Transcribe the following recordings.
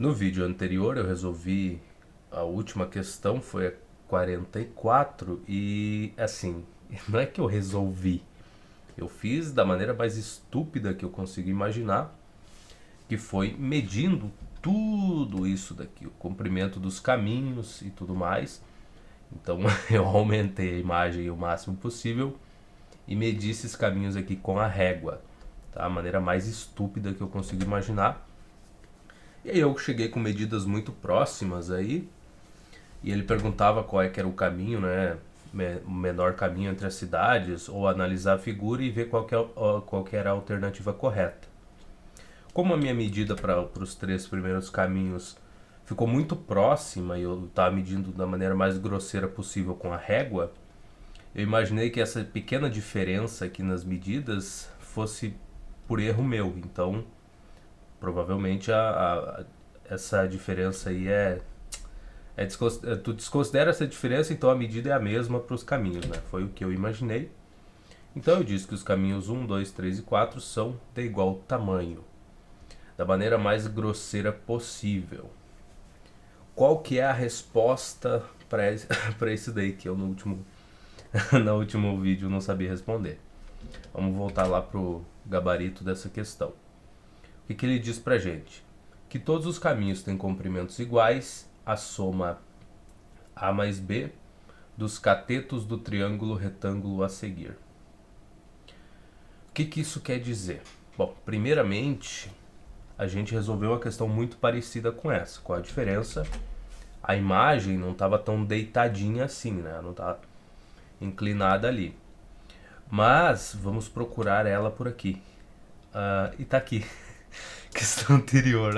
No vídeo anterior eu resolvi a última questão, foi a 44 e assim, não é que eu resolvi, eu fiz da maneira mais estúpida que eu consigo imaginar, que foi medindo tudo isso daqui, o comprimento dos caminhos e tudo mais. Então eu aumentei a imagem o máximo possível e medi esses caminhos aqui com a régua, tá? A maneira mais estúpida que eu consigo imaginar. E aí eu cheguei com medidas muito próximas aí, e ele perguntava qual é que era o caminho, né? O menor caminho entre as cidades, ou analisar a figura e ver qual que era a alternativa correta. Como a minha medida para os três primeiros caminhos ficou muito próxima e eu estava medindo da maneira mais grosseira possível com a régua, eu imaginei que essa pequena diferença aqui nas medidas fosse por erro meu. Então, provavelmente essa diferença aí tu desconsidera essa diferença, então a medida é a mesma para os caminhos, né? Foi o que eu imaginei. Então eu disse que os caminhos um, 2, 3 e 4 são de igual tamanho, da maneira mais grosseira possível. Qual que é a resposta para isso daí que eu no último, no último vídeo não sabia responder? Vamos voltar lá pro gabarito dessa questão. O que ele diz pra gente? Que todos os caminhos têm comprimentos iguais, a soma A mais B dos catetos do triângulo retângulo a seguir. O que isso quer dizer? Bom, primeiramente, a gente resolveu uma questão muito parecida com essa. Qual a diferença? A imagem não estava tão deitadinha assim, né? Não estava inclinada ali. Mas vamos procurar ela por aqui. E tá aqui. Questão anterior.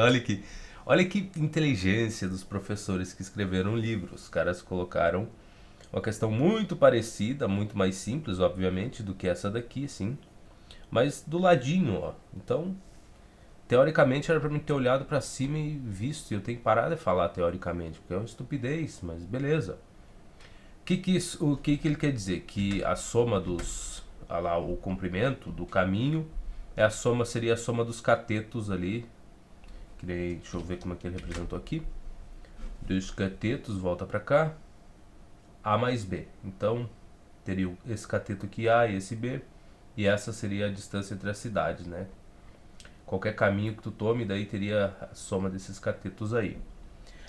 Olha que inteligência dos professores que escreveram livros. Os caras colocaram uma questão muito parecida, muito mais simples, obviamente, do que essa daqui, sim. Mas do ladinho, ó. Então, teoricamente era pra mim ter olhado pra cima e visto. E eu tenho que parar de falar teoricamente, porque é uma estupidez, mas beleza. O que ele quer dizer? Que a soma dos. Lá, o comprimento do caminho seria a soma dos catetos ali. Deixa eu ver como é que ele representou aqui. Dos catetos, volta pra cá. A mais B. Então, teria esse cateto aqui A e esse B. E essa seria a distância entre as cidades, né? Qualquer caminho que tu tome, daí teria a soma desses catetos aí.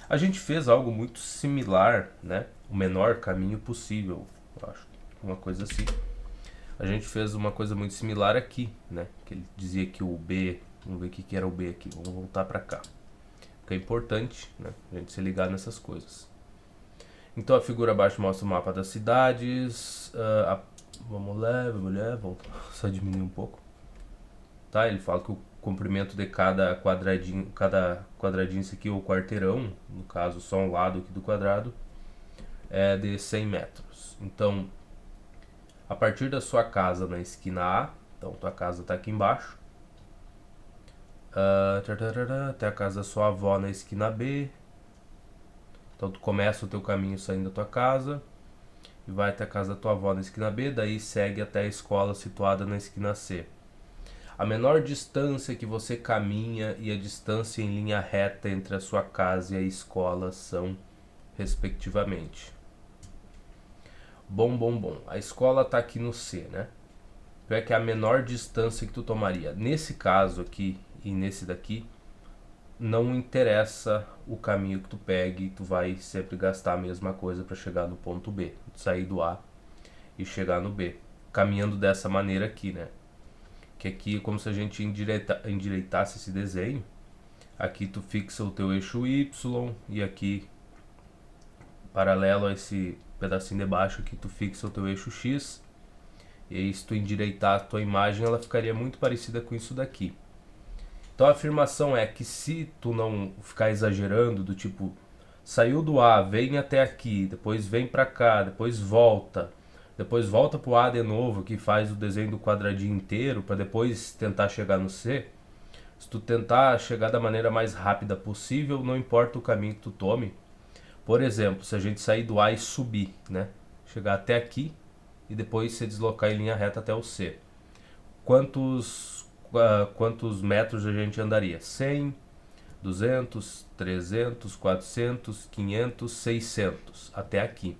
A gente fez algo muito similar, né? O menor caminho possível, eu acho. Uma coisa assim. A gente fez uma coisa muito similar aqui, né? Que ele dizia que o B... Vamos ver o que era o B aqui. Vamos voltar pra cá. Porque é importante, né? A gente se ligar nessas coisas. Então a figura abaixo mostra o mapa das cidades. Vamos lá, vamos só diminuir um pouco. Tá? Ele fala que o comprimento de cada quadradinho isso aqui, ou quarteirão, no caso só um lado aqui do quadrado, é de 100 metros. Então, a partir da sua casa na esquina A, então tua casa está aqui embaixo, até a casa da sua avó na esquina B. Então tu começa o teu caminho saindo da tua casa e vai até a casa da tua avó na esquina B, daí segue até a escola situada na esquina C. A menor distância que você caminha e a distância em linha reta entre a sua casa e a escola são, respectivamente. Bom. A escola está aqui no C, né? Qual é que é a menor distância que tu tomaria? Nesse caso aqui e nesse daqui, não interessa o caminho que tu pegue, tu vai sempre gastar a mesma coisa para chegar no ponto B. Sair do A e chegar no B. Caminhando dessa maneira aqui, né? Que aqui é como se a gente endireitasse esse desenho. Aqui tu fixa o teu eixo Y e aqui, paralelo a esse pedacinho de baixo, aqui tu fixa o teu eixo X. E aí, se tu endireitar a tua imagem, ela ficaria muito parecida com isso daqui. Então a afirmação é que se tu não ficar exagerando, do tipo, saiu do A, vem até aqui, depois vem pra cá, depois volta pro A de novo, que faz o desenho do quadradinho inteiro, para depois tentar chegar no C. Se tu tentar chegar da maneira mais rápida possível, não importa o caminho que tu tome. Por exemplo, se a gente sair do A e subir, né? Chegar até aqui e depois se deslocar em linha reta até o C. Quantos metros a gente andaria? 100, 200, 300, 400, 500, 600, até aqui.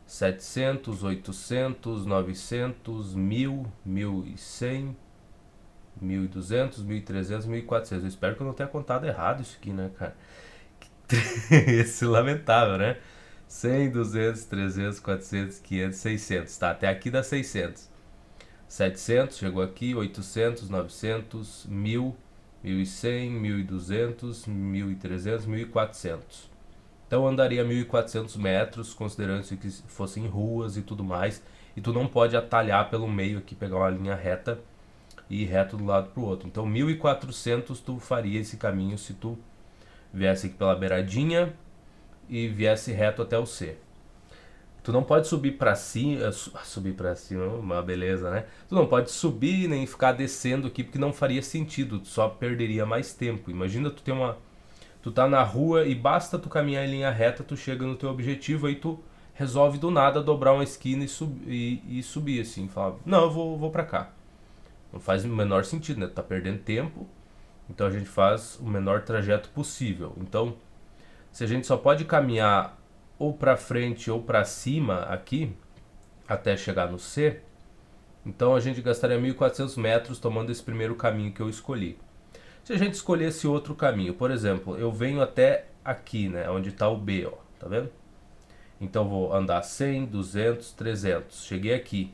700, 800, 900, 1000, 1100, 1200, 1300, 1400. Eu espero que eu não tenha contado errado isso aqui, né, cara? Esse lamentável, né? 100, 200, 300, 400, 500, 600. Tá, até aqui dá 600. 700, chegou aqui, 800, 900, 1000, 1100, 1200, 1300, 1400. Então eu andaria 1400 metros, considerando que fossem ruas e tudo mais. E tu não pode atalhar pelo meio aqui, pegar uma linha reta e ir reto do lado pro outro. Então 1400 tu faria esse caminho se tu viesse aqui pela beiradinha e viesse reto até o C. Tu não pode subir pra cima, subir pra cima, uma beleza, né? Tu não pode subir nem ficar descendo aqui porque não faria sentido, tu só perderia mais tempo. Imagina tu tá na rua e basta tu caminhar em linha reta, tu chega no teu objetivo, aí tu resolve do nada dobrar uma esquina e subir assim, falar, não, eu vou pra cá. Não faz o menor sentido, né? Tu tá perdendo tempo, então a gente faz o menor trajeto possível. Então, se a gente só pode caminhar ou para frente ou para cima aqui, até chegar no C, então a gente gastaria 1400 metros tomando esse primeiro caminho que eu escolhi. Se a gente escolhesse outro caminho, por exemplo, eu venho até aqui, né, onde está o B, ó, tá vendo? Então vou andar 100, 200, 300, cheguei aqui.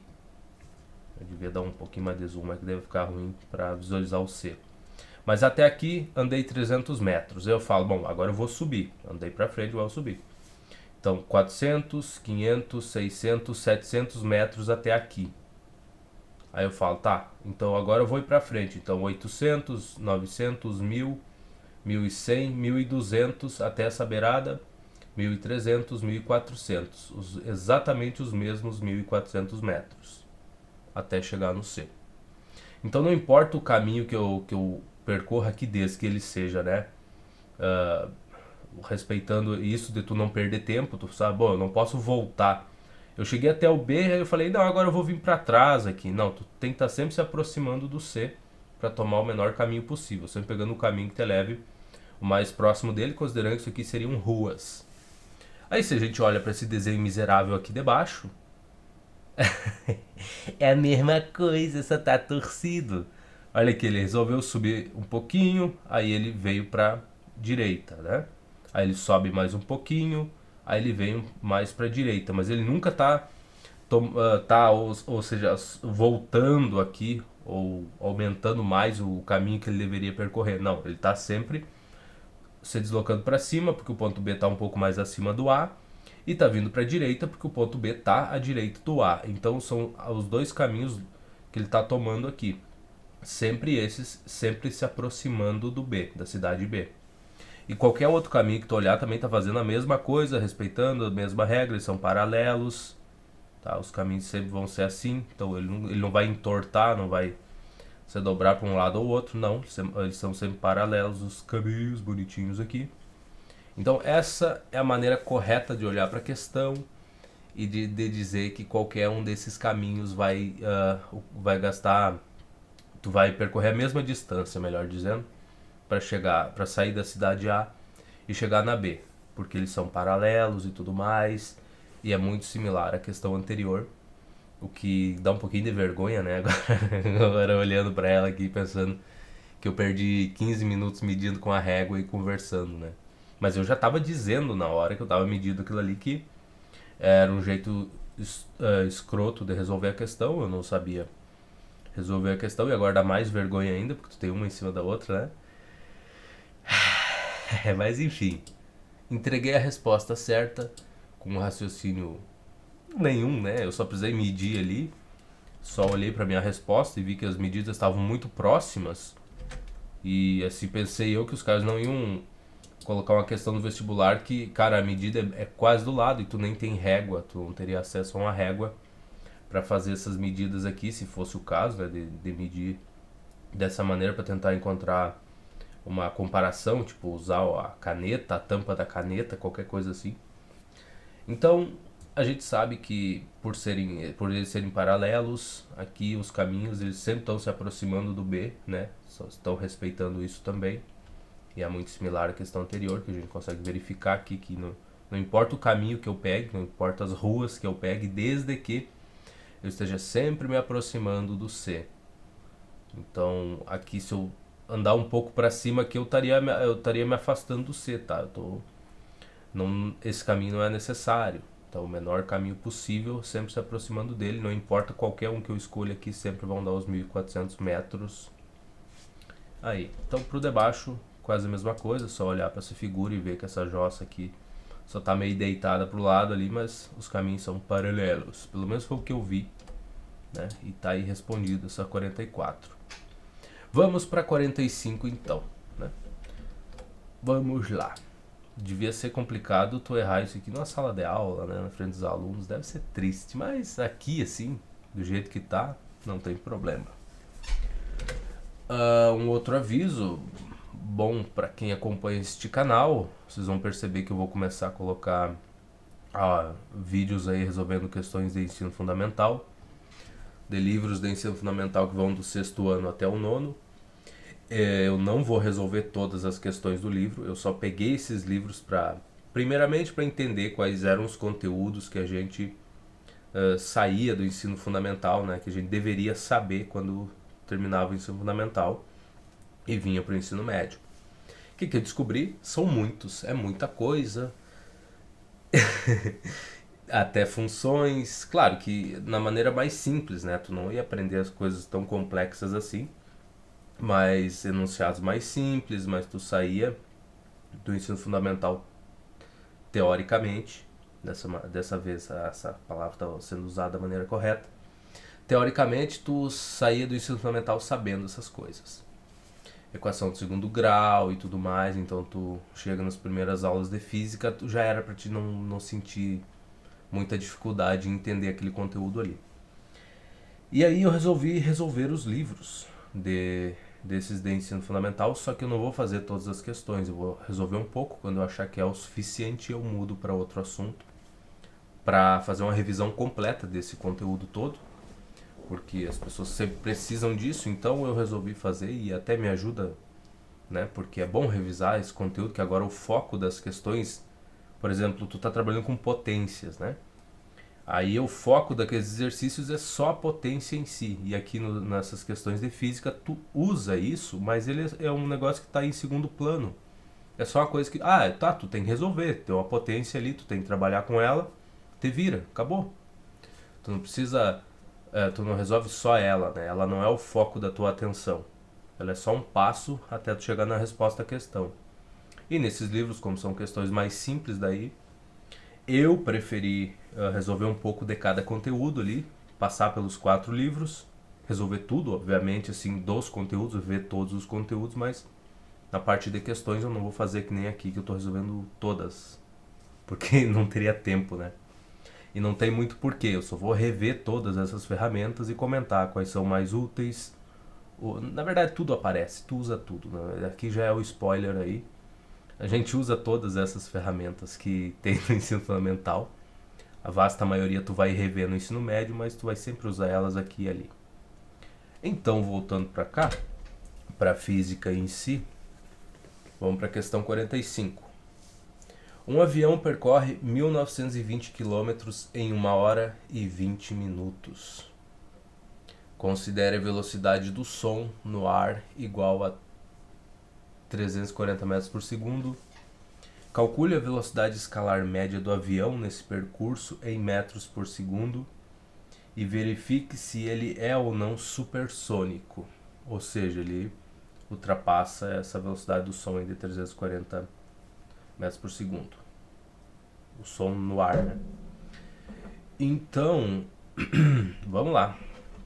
Eu devia dar um pouquinho mais de zoom, mas que deve ficar ruim para visualizar o C. Mas até aqui andei 300 metros. Eu falo, bom, agora eu vou subir. Andei para frente, vou subir. Então 400, 500, 600, 700 metros até aqui. Aí eu falo, tá, então agora eu vou ir para frente. Então 800, 900, 1000, 1100, 1200 até essa beirada. 1300, 1400. Exatamente os mesmos 1400 metros. Até chegar no C. Então não importa o caminho que eu percorra aqui, desde que ele seja, né, respeitando isso de tu não perder tempo, tu sabe, bom, eu não posso voltar. Eu cheguei até o B, aí eu falei, não, agora eu vou vir para trás aqui. Não, tu tem que estar sempre se aproximando do C para tomar o menor caminho possível, sempre pegando o caminho que te leve o mais próximo dele, considerando que isso aqui seriam ruas. Aí se a gente olha para esse desenho miserável aqui debaixo, é a mesma coisa, só tá torcido. Olha que ele resolveu subir um pouquinho, aí ele veio para direita, né? Aí ele sobe mais um pouquinho, aí ele vem mais para direita, mas ele nunca ou seja, voltando aqui ou aumentando mais o caminho que ele deveria percorrer. Não, ele está sempre se deslocando para cima, porque o ponto B está um pouco mais acima do A, e está vindo para a direita, porque o ponto B está à direita do A. Então são os dois caminhos que ele está tomando aqui. Sempre esses, sempre se aproximando do B, da cidade B. E qualquer outro caminho que tu olhar também está fazendo a mesma coisa, respeitando a mesma regra, eles são paralelos. Tá? Os caminhos sempre vão ser assim, então ele não vai entortar, não vai se dobrar para um lado ou outro, não. Eles são sempre paralelos, os caminhos bonitinhos aqui. Então essa é a maneira correta de olhar para a questão e de dizer que qualquer um desses caminhos vai gastar, tu vai percorrer a mesma distância, melhor dizendo, para sair da cidade A e chegar na B, porque eles são paralelos e tudo mais, e é muito similar à questão anterior, o que dá um pouquinho de vergonha, né? Agora olhando para ela aqui pensando que eu perdi 15 minutos medindo com a régua e conversando, né? Mas eu já estava dizendo na hora que eu estava medindo aquilo ali que era um jeito escroto de resolver a questão, eu não sabia resolver a questão e agora dá mais vergonha ainda, porque tu tem uma em cima da outra, né? Mas enfim, entreguei a resposta certa com um raciocínio nenhum, né? Eu só precisei medir ali, só olhei para minha resposta e vi que as medidas estavam muito próximas e assim pensei eu que os caras não iam colocar uma questão no vestibular que, cara, a medida é quase do lado e tu nem tem régua, tu não teria acesso a uma régua para fazer essas medidas aqui, se fosse o caso, né, de medir dessa maneira para tentar encontrar uma comparação, tipo usar a caneta, a tampa da caneta, qualquer coisa assim. Então, a gente sabe que por eles serem paralelos, aqui os caminhos eles sempre estão se aproximando do B, né? Só estão respeitando isso também. E é muito similar à questão anterior, que a gente consegue verificar aqui que não importa o caminho que eu pegue, não importa as ruas que eu pegue, desde que eu esteja sempre me aproximando do C. Então, aqui se eu andar um pouco para cima aqui, eu estaria me afastando do C, tá? Esse caminho não é necessário. Então, o menor caminho possível, sempre se aproximando dele. Não importa qualquer um que eu escolha aqui, sempre vão dar os 1.400 metros. Aí, então pro debaixo, quase a mesma coisa. Só olhar para essa figura e ver que essa jossa aqui só tá meio deitada pro lado ali, mas os caminhos são paralelos. Pelo menos foi o que eu vi, né? E tá aí respondido essa 44. Vamos para 45 então, né? Vamos lá. Devia ser complicado tu errar isso aqui numa sala de aula, né? Na frente dos alunos. Deve ser triste, mas aqui assim, do jeito que tá, não tem problema. Um outro aviso bom para quem acompanha este canal, vocês vão perceber que eu vou começar a colocar vídeos aí resolvendo questões de ensino fundamental, de livros de ensino fundamental que vão do 6º ano até o 9º. Eu não vou resolver todas as questões do livro, eu só peguei esses livros primeiramente para entender quais eram os conteúdos que a gente saía do ensino fundamental, né, que a gente deveria saber quando terminava o ensino fundamental e vinha para o ensino médio. O que eu descobri? São muitos, é muita coisa. Até funções, claro que na maneira mais simples, né? Tu não ia aprender as coisas tão complexas assim, mas enunciados mais simples, mas tu saía do ensino fundamental teoricamente, dessa vez essa palavra está sendo usada da maneira correta, teoricamente tu saía do ensino fundamental sabendo essas coisas. Equação de segundo grau e tudo mais, então tu chega nas primeiras aulas de física, tu já era para te não sentir muita dificuldade em entender aquele conteúdo ali. E aí eu resolvi resolver os livros desses de ensino fundamental, só que eu não vou fazer todas as questões, eu vou resolver um pouco, quando eu achar que é o suficiente eu mudo para outro assunto, para fazer uma revisão completa desse conteúdo todo, porque as pessoas sempre precisam disso, então eu resolvi fazer e até me ajuda, né? Porque é bom revisar esse conteúdo, que agora o foco das questões, por exemplo, tu tá trabalhando com potências, né? Aí o foco daqueles exercícios é só a potência em si, e aqui nessas questões de física tu usa isso, mas ele é um negócio que está em segundo plano. É só uma coisa que, tu tem que resolver, tem uma potência ali, tu tem que trabalhar com ela, te vira, acabou. Tu não precisa tu não resolve só ela, né? Ela não é o foco da tua atenção. Ela é só um passo até tu chegar na resposta à questão. E nesses livros, como são questões mais simples daí, eu preferi resolver um pouco de cada conteúdo ali, passar pelos 4 livros, resolver tudo, obviamente, assim, dos conteúdos, ver todos os conteúdos, mas na parte de questões eu não vou fazer que nem aqui, que eu estou resolvendo todas, porque não teria tempo, né? E não tem muito porquê, eu só vou rever todas essas ferramentas e comentar quais são mais úteis. Na verdade tudo aparece, tu usa tudo, né? Aqui já é o spoiler aí. A gente usa todas essas ferramentas que tem no ensino fundamental. A vasta maioria tu vai rever no ensino médio, mas tu vai sempre usar elas aqui e ali. Então, voltando para cá, para a física em si, vamos para a questão 45. Um avião percorre 1920 km em 1 hora e 20 minutos. Considere a velocidade do som no ar igual a 340 metros por segundo. Calcule a velocidade escalar média do avião nesse percurso em metros por segundo e verifique se ele é ou não supersônico, ou seja, ele ultrapassa essa velocidade do som de 340 metros por segundo. O som no ar, né? Então, vamos lá.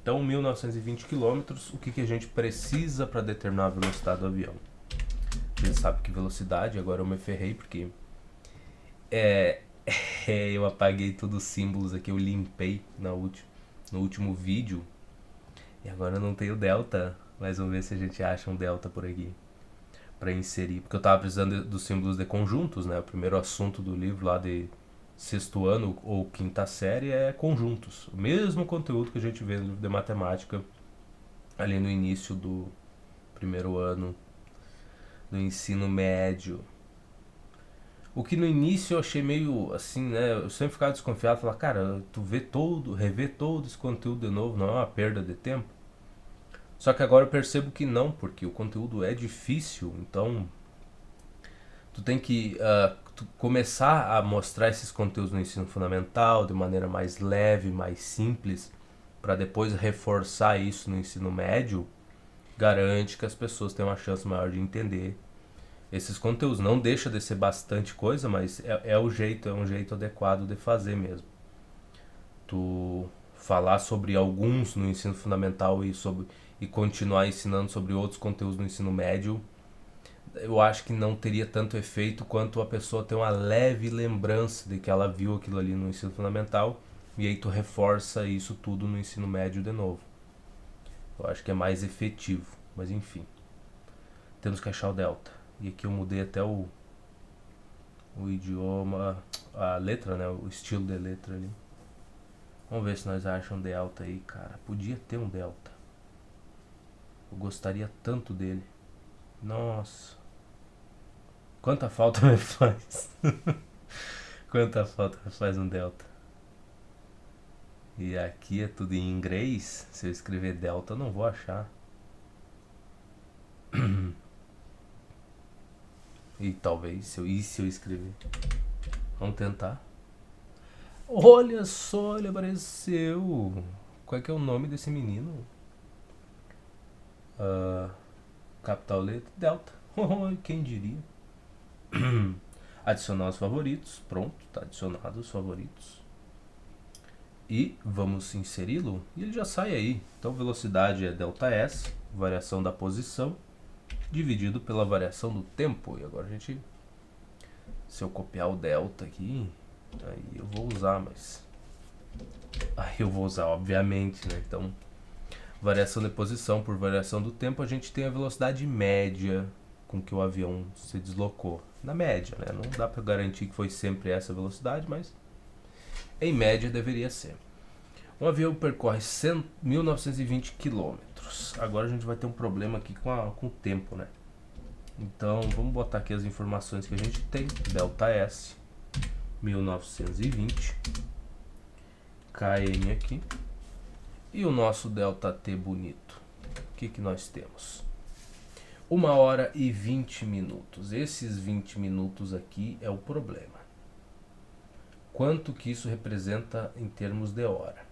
Então, 1920 km, o que a gente precisa para determinar a velocidade do avião? A gente sabe que velocidade, agora eu me ferrei porque eu apaguei todos os símbolos aqui, eu limpei no último vídeo e agora eu não tenho delta, mas vamos ver se a gente acha um delta por aqui para inserir, porque eu tava precisando dos símbolos de conjuntos, né? O primeiro assunto do livro lá de 6º ano ou 5ª série é conjuntos, o mesmo conteúdo que a gente vê no livro de matemática ali no início do 1º ano do ensino médio. O que no início eu achei meio assim, né? Eu sempre ficava desconfiado, falar, cara, tu rever todo esse conteúdo de novo, não é uma perda de tempo? Só que agora eu percebo que não, porque o conteúdo é difícil, então tu tem que começar a mostrar esses conteúdos no ensino fundamental de maneira mais leve, mais simples, para depois reforçar isso no ensino médio, garante que as pessoas têm uma chance maior de entender esses conteúdos. Não deixa de ser bastante coisa, mas é um jeito adequado de fazer mesmo. Tu falar sobre alguns no ensino fundamental e continuar ensinando sobre outros conteúdos no ensino médio, eu acho que não teria tanto efeito quanto a pessoa ter uma leve lembrança de que ela viu aquilo ali no ensino fundamental e aí tu reforça isso tudo no ensino médio de novo. Eu acho que é mais efetivo, mas enfim. Temos que achar o delta. E aqui eu mudei até o idioma, a letra, né? O estilo de letra ali. Vamos ver se nós achamos um delta aí, cara. Podia ter um delta. Eu gostaria tanto dele. Nossa. Quanta falta me faz. Quanta falta me faz um delta. E aqui é tudo em inglês. Se eu escrever delta eu não vou achar. E talvez se eu escrever. Vamos tentar. Olha só, ele apareceu. Qual é que é o nome desse menino? Capital letra delta. Quem diria? Adicionar os favoritos. Pronto, está adicionado os favoritos. E vamos inseri-lo e ele já sai aí. Então velocidade é ΔS, variação da posição, dividido pela variação do tempo. E agora a gente, se eu copiar o delta aqui, aí eu vou usar, mas aí eu vou usar obviamente, né? Então variação de posição por variação do tempo, a gente tem a velocidade média com que o avião se deslocou. Na média, né? Não dá para garantir que foi sempre essa velocidade, mas em média deveria ser. Um avião percorre 1920 km. Agora a gente vai ter um problema aqui com o tempo, né? Então vamos botar aqui as informações que a gente tem. ΔS 1920 km aqui. E o nosso ΔT bonito. O que nós temos? 1h e 20 minutos. Esses 20 minutos aqui é o problema. Quanto que isso representa em termos de hora?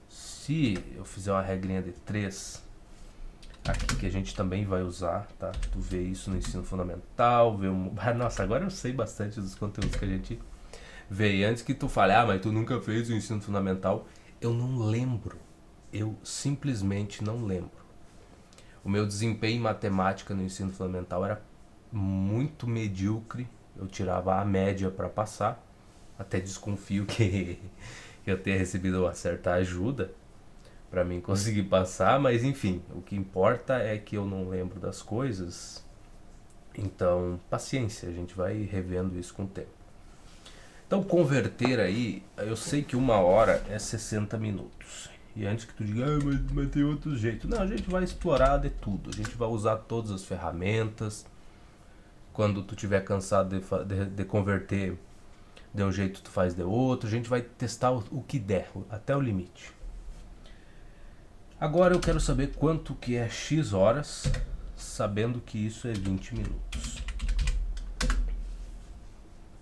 Se eu fizer uma regrinha de 3, aqui que a gente também vai usar, tá? Tu vê isso no ensino fundamental, nossa, agora eu sei bastante dos conteúdos que a gente vê. E antes que tu fale, mas tu nunca fez o ensino fundamental, eu não lembro. Eu simplesmente não lembro. O meu desempenho em matemática no ensino fundamental era muito medíocre. Eu tirava a média para passar. Até desconfio que eu tenha recebido uma certa ajuda para mim conseguir passar, mas enfim, o que importa é que eu não lembro das coisas. Então, paciência, a gente vai revendo isso com o tempo. Então, converter aí, eu sei que 1h é 60 minutos. E antes que tu diga, mas tem outro jeito. Não, a gente vai explorar de tudo. A gente vai usar todas as ferramentas. Quando tu tiver cansado de converter de um jeito, tu faz de outro. A gente vai testar o que der, até o limite. Agora eu quero saber quanto que é x horas, sabendo que isso é 20 minutos.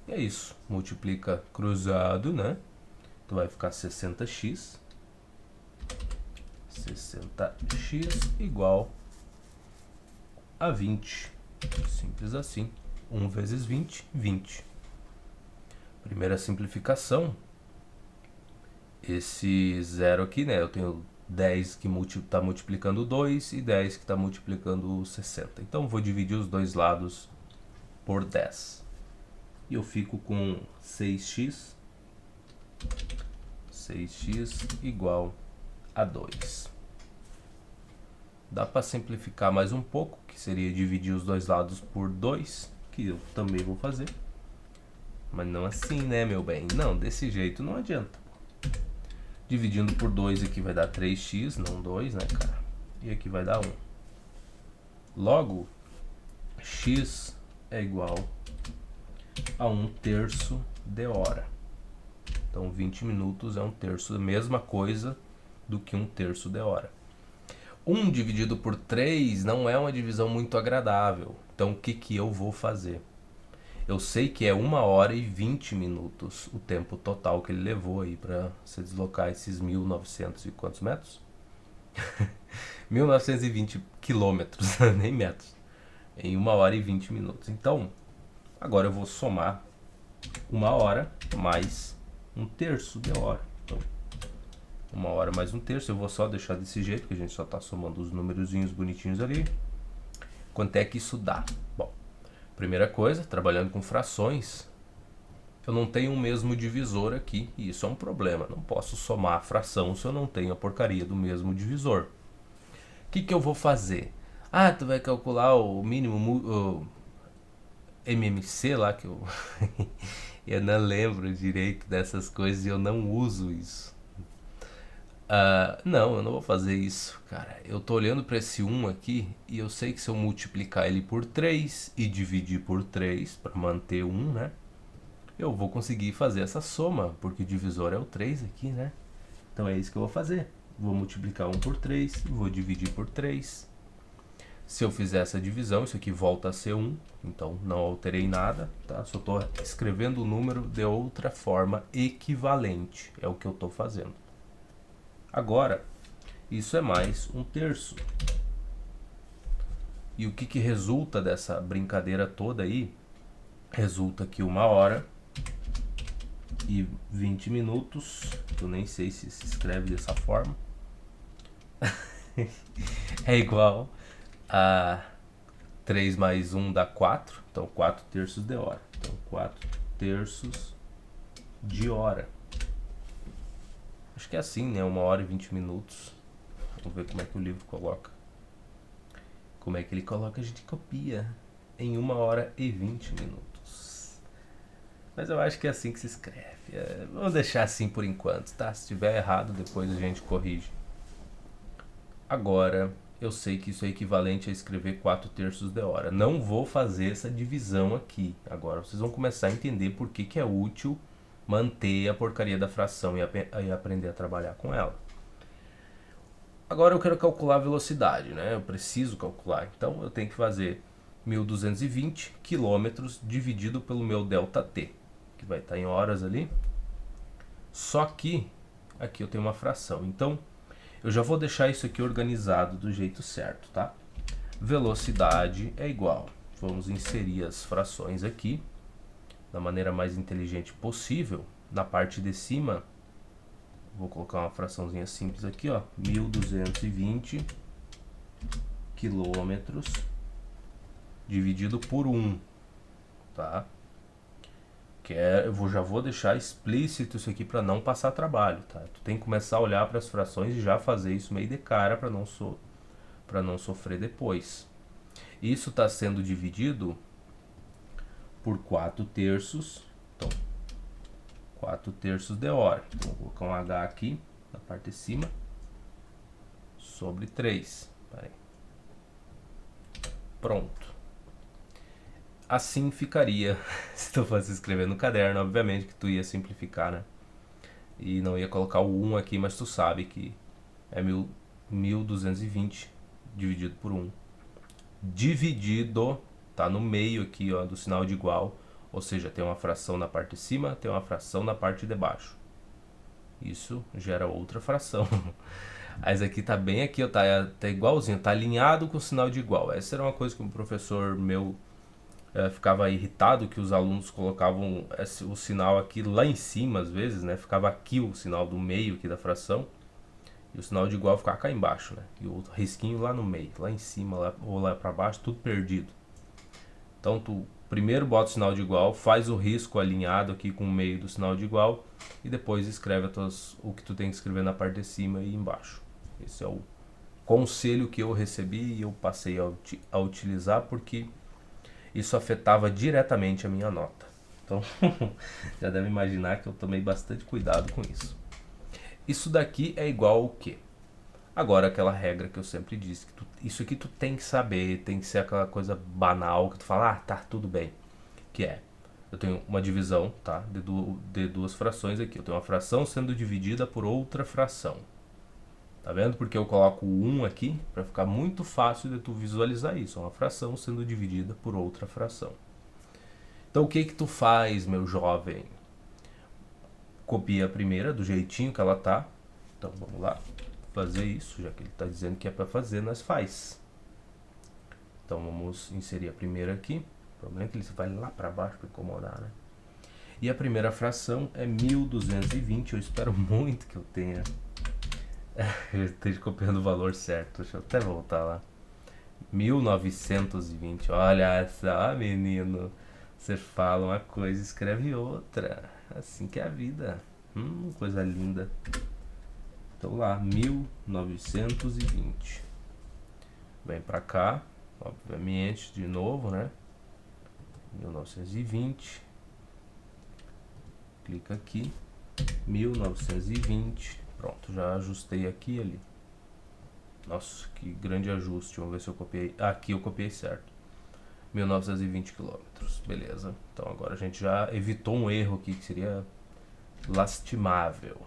E é isso. Multiplica cruzado, né? Tu vai ficar 60x. 60x igual a 20. Simples assim. 1 vezes 20, 20. Primeira simplificação. Esse zero aqui, né? Eu tenho 10 que está multiplicando 2 e 10 que está multiplicando 60. Então vou dividir os dois lados por 10. E eu fico com 6x. 6x igual a 2. Dá para simplificar mais um pouco, que seria dividir os dois lados por 2, que eu também vou fazer. Mas não assim, né, meu bem? Não, desse jeito não adianta. Dividindo por 2 aqui vai dar 3x, não 2, né, cara? E aqui vai dar 1. Logo, x é igual a 1/3 de hora. Então 20 minutos é 1/3, a mesma coisa do que 1/3 de hora. 1 dividido por 3 não é uma divisão muito agradável. Então o que eu vou fazer? Eu sei que é 1 hora e 20 minutos o tempo total que ele levou aí para se deslocar esses 1900 e quantos metros? 1920 quilômetros, nem metros, em 1 hora e 20 minutos. Então, agora eu vou somar 1 hora mais 1/3 de hora. Então, 1 hora mais 1/3, eu vou só deixar desse jeito, que a gente só está somando os númerozinhos bonitinhos ali. Quanto é que isso dá? Bom, primeira coisa, trabalhando com frações, eu não tenho o mesmo divisor aqui, e isso é um problema. Não posso somar a fração se eu não tenho a porcaria do mesmo divisor. O que eu vou fazer? Ah, tu vai calcular o mínimo, o MMC lá, que eu, eu não lembro direito dessas coisas e eu não uso isso. Não, eu não vou fazer isso, cara. Eu tô olhando para esse 1 aqui e eu sei que se eu multiplicar ele por 3 e dividir por 3 para manter 1, né? Eu vou conseguir fazer essa soma, porque o divisor é o 3 aqui, né? Então é isso que eu vou fazer. Vou multiplicar 1 por 3 e vou dividir por 3. Se eu fizer essa divisão, isso aqui volta a ser 1, então não alterei nada, tá? Só estou escrevendo o número de outra forma equivalente, é o que eu estou fazendo. Agora, isso é mais 1/3. E o que resulta dessa brincadeira toda aí? Resulta que 1 hora e 20 minutos, eu nem sei se se escreve dessa forma, é igual a 3 mais 1 dá 4, então 4/3 de hora. Então 4/3 de hora. Acho que é assim, né? 1 hora e 20 minutos. Vamos ver como é que o livro coloca. Como é que ele coloca, a gente copia. Em 1 hora e 20 minutos. Mas eu acho que é assim que se escreve. Vamos deixar assim por enquanto, tá? Se estiver errado, depois a gente corrige. Agora, eu sei que isso é equivalente a escrever 4/3 de hora. Não vou fazer essa divisão aqui. Agora vocês vão começar a entender por que é útil manter a porcaria da fração e aprender a trabalhar com ela. Agora eu quero calcular a velocidade, né? Eu preciso calcular. Então eu tenho que fazer 1220 quilômetros dividido pelo meu ΔT, que vai estar em horas ali. Só que aqui eu tenho uma fração. Então eu já vou deixar isso aqui organizado do jeito certo, tá? Velocidade é igual. Vamos inserir as frações aqui da maneira mais inteligente possível. Na parte de cima, vou colocar uma fraçãozinha simples aqui, ó, 1220 quilômetros dividido por 1, tá? Eu já vou deixar explícito isso aqui para não passar trabalho, tá? Tu tem que começar a olhar para as frações e já fazer isso meio de cara para não sofrer depois. Isso está sendo dividido por 4/3, então 4/3 de hora. Então vou colocar um H aqui na parte de cima sobre 3. Pronto. Assim ficaria se tu fosse escrever no caderno. Obviamente que tu ia simplificar, né? E não ia colocar o 1 aqui, mas tu sabe que é 1220 dividido por 1. Dividido, tá no meio aqui, ó, do sinal de igual. Ou seja, tem uma fração na parte de cima, tem uma fração na parte de baixo. Isso gera outra fração. Mas aqui tá bem aqui, ó, tá igualzinho, tá alinhado com o sinal de igual. Essa era uma coisa que um professor meu ficava irritado, que os alunos colocavam o sinal aqui lá em cima, às vezes, né? Ficava aqui o sinal do meio aqui da fração. E o sinal de igual ficava cá embaixo, né? E o risquinho lá no meio, lá em cima ou lá para baixo, tudo perdido. Então tu primeiro bota o sinal de igual, faz o risco alinhado aqui com o meio do sinal de igual e depois escreve o que tu tem que escrever na parte de cima e embaixo. Esse é o conselho que eu recebi e eu passei a utilizar porque isso afetava diretamente a minha nota. Então já deve imaginar que eu tomei bastante cuidado com isso. Isso daqui é igual ao quê? Agora, aquela regra que eu sempre disse, que isso aqui tu tem que saber, tem que ser aquela coisa banal que tu fala, ah, tá, tudo bem. Que é, eu tenho uma divisão, tá, de duas frações aqui. Eu tenho uma fração sendo dividida por outra fração. Tá vendo? Porque eu coloco o 1 aqui para ficar muito fácil de tu visualizar isso. É uma fração sendo dividida por outra fração. Então o que que tu faz, meu jovem? Copia a primeira do jeitinho que ela tá. Então vamos lá fazer isso, já que ele está dizendo que é para fazer, nós faz. Então vamos inserir a primeira aqui. O problema é que ele vai lá para baixo para incomodar, né? E a primeira fração é 1220. Eu espero muito que eu tenha eu esteja copiando o valor certo. Deixa eu até voltar lá. 1920. Olha só, menino. Você fala uma coisa e escreve outra. Assim que é a vida. Coisa linda. Então lá, 1920. Vem pra cá, obviamente, de novo, né? 1920. Clica aqui. 1920. Pronto, já ajustei aqui e ali. Nossa, que grande ajuste. Vamos ver se eu copiei. Aqui eu copiei certo. 1920 quilômetros. Beleza. Então agora a gente já evitou um erro aqui que seria lastimável.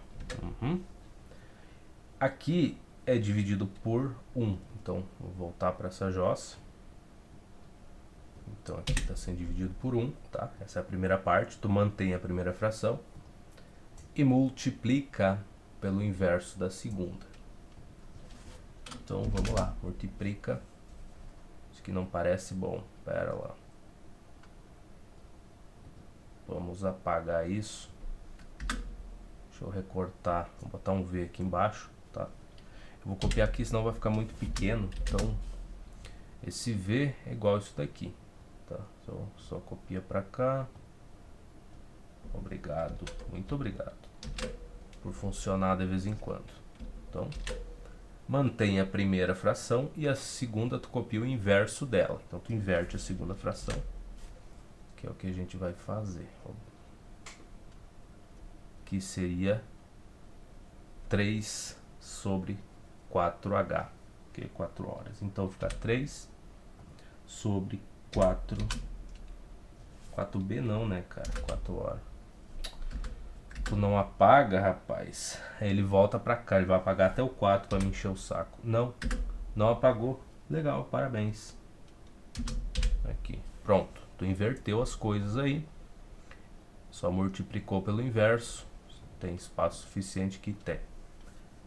Aqui é dividido por 1. Então, vou voltar para essa jossa. Então, aqui está sendo dividido por 1, tá? Essa é a primeira parte. Tu mantém a primeira fração e multiplica pelo inverso da segunda. Então, vamos lá. Multiplica. Isso aqui não parece bom. Pera lá. Vamos apagar isso. Deixa eu recortar. Vou botar um V aqui embaixo, tá? Eu vou copiar aqui, senão vai ficar muito pequeno. Então, esse V é igual a isso daqui, tá? Então, só copia para cá. Obrigado, muito obrigado por funcionar de vez em quando. Então, mantém a primeira fração e a segunda tu copia o inverso dela. Então, tu inverte a segunda fração, que é o que a gente vai fazer. Que seria 3 sobre 4H, que é 4 horas. Então fica 3 sobre 4B não, né, cara? 4 horas. Tu não apaga, rapaz. Aí ele volta pra cá, ele vai apagar até o 4 pra me encher o saco. Não apagou. Legal, parabéns. Aqui, pronto. Tu inverteu as coisas aí. Só multiplicou pelo inverso. Tem espaço suficiente que tem.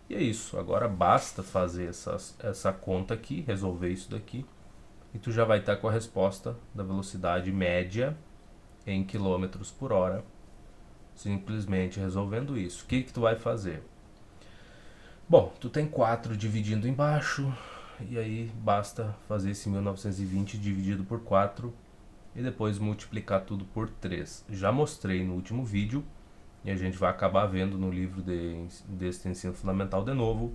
E é isso, agora basta fazer essa conta aqui, resolver isso daqui, e tu já vai estar com a resposta da velocidade média em quilômetros por hora, simplesmente resolvendo isso. O que tu vai fazer? Bom, tu tem 4 dividindo embaixo, e aí basta fazer esse 1920 dividido por 4, e depois multiplicar tudo por 3. Já mostrei no último vídeo, e a gente vai acabar vendo no livro deste ensino fundamental de novo,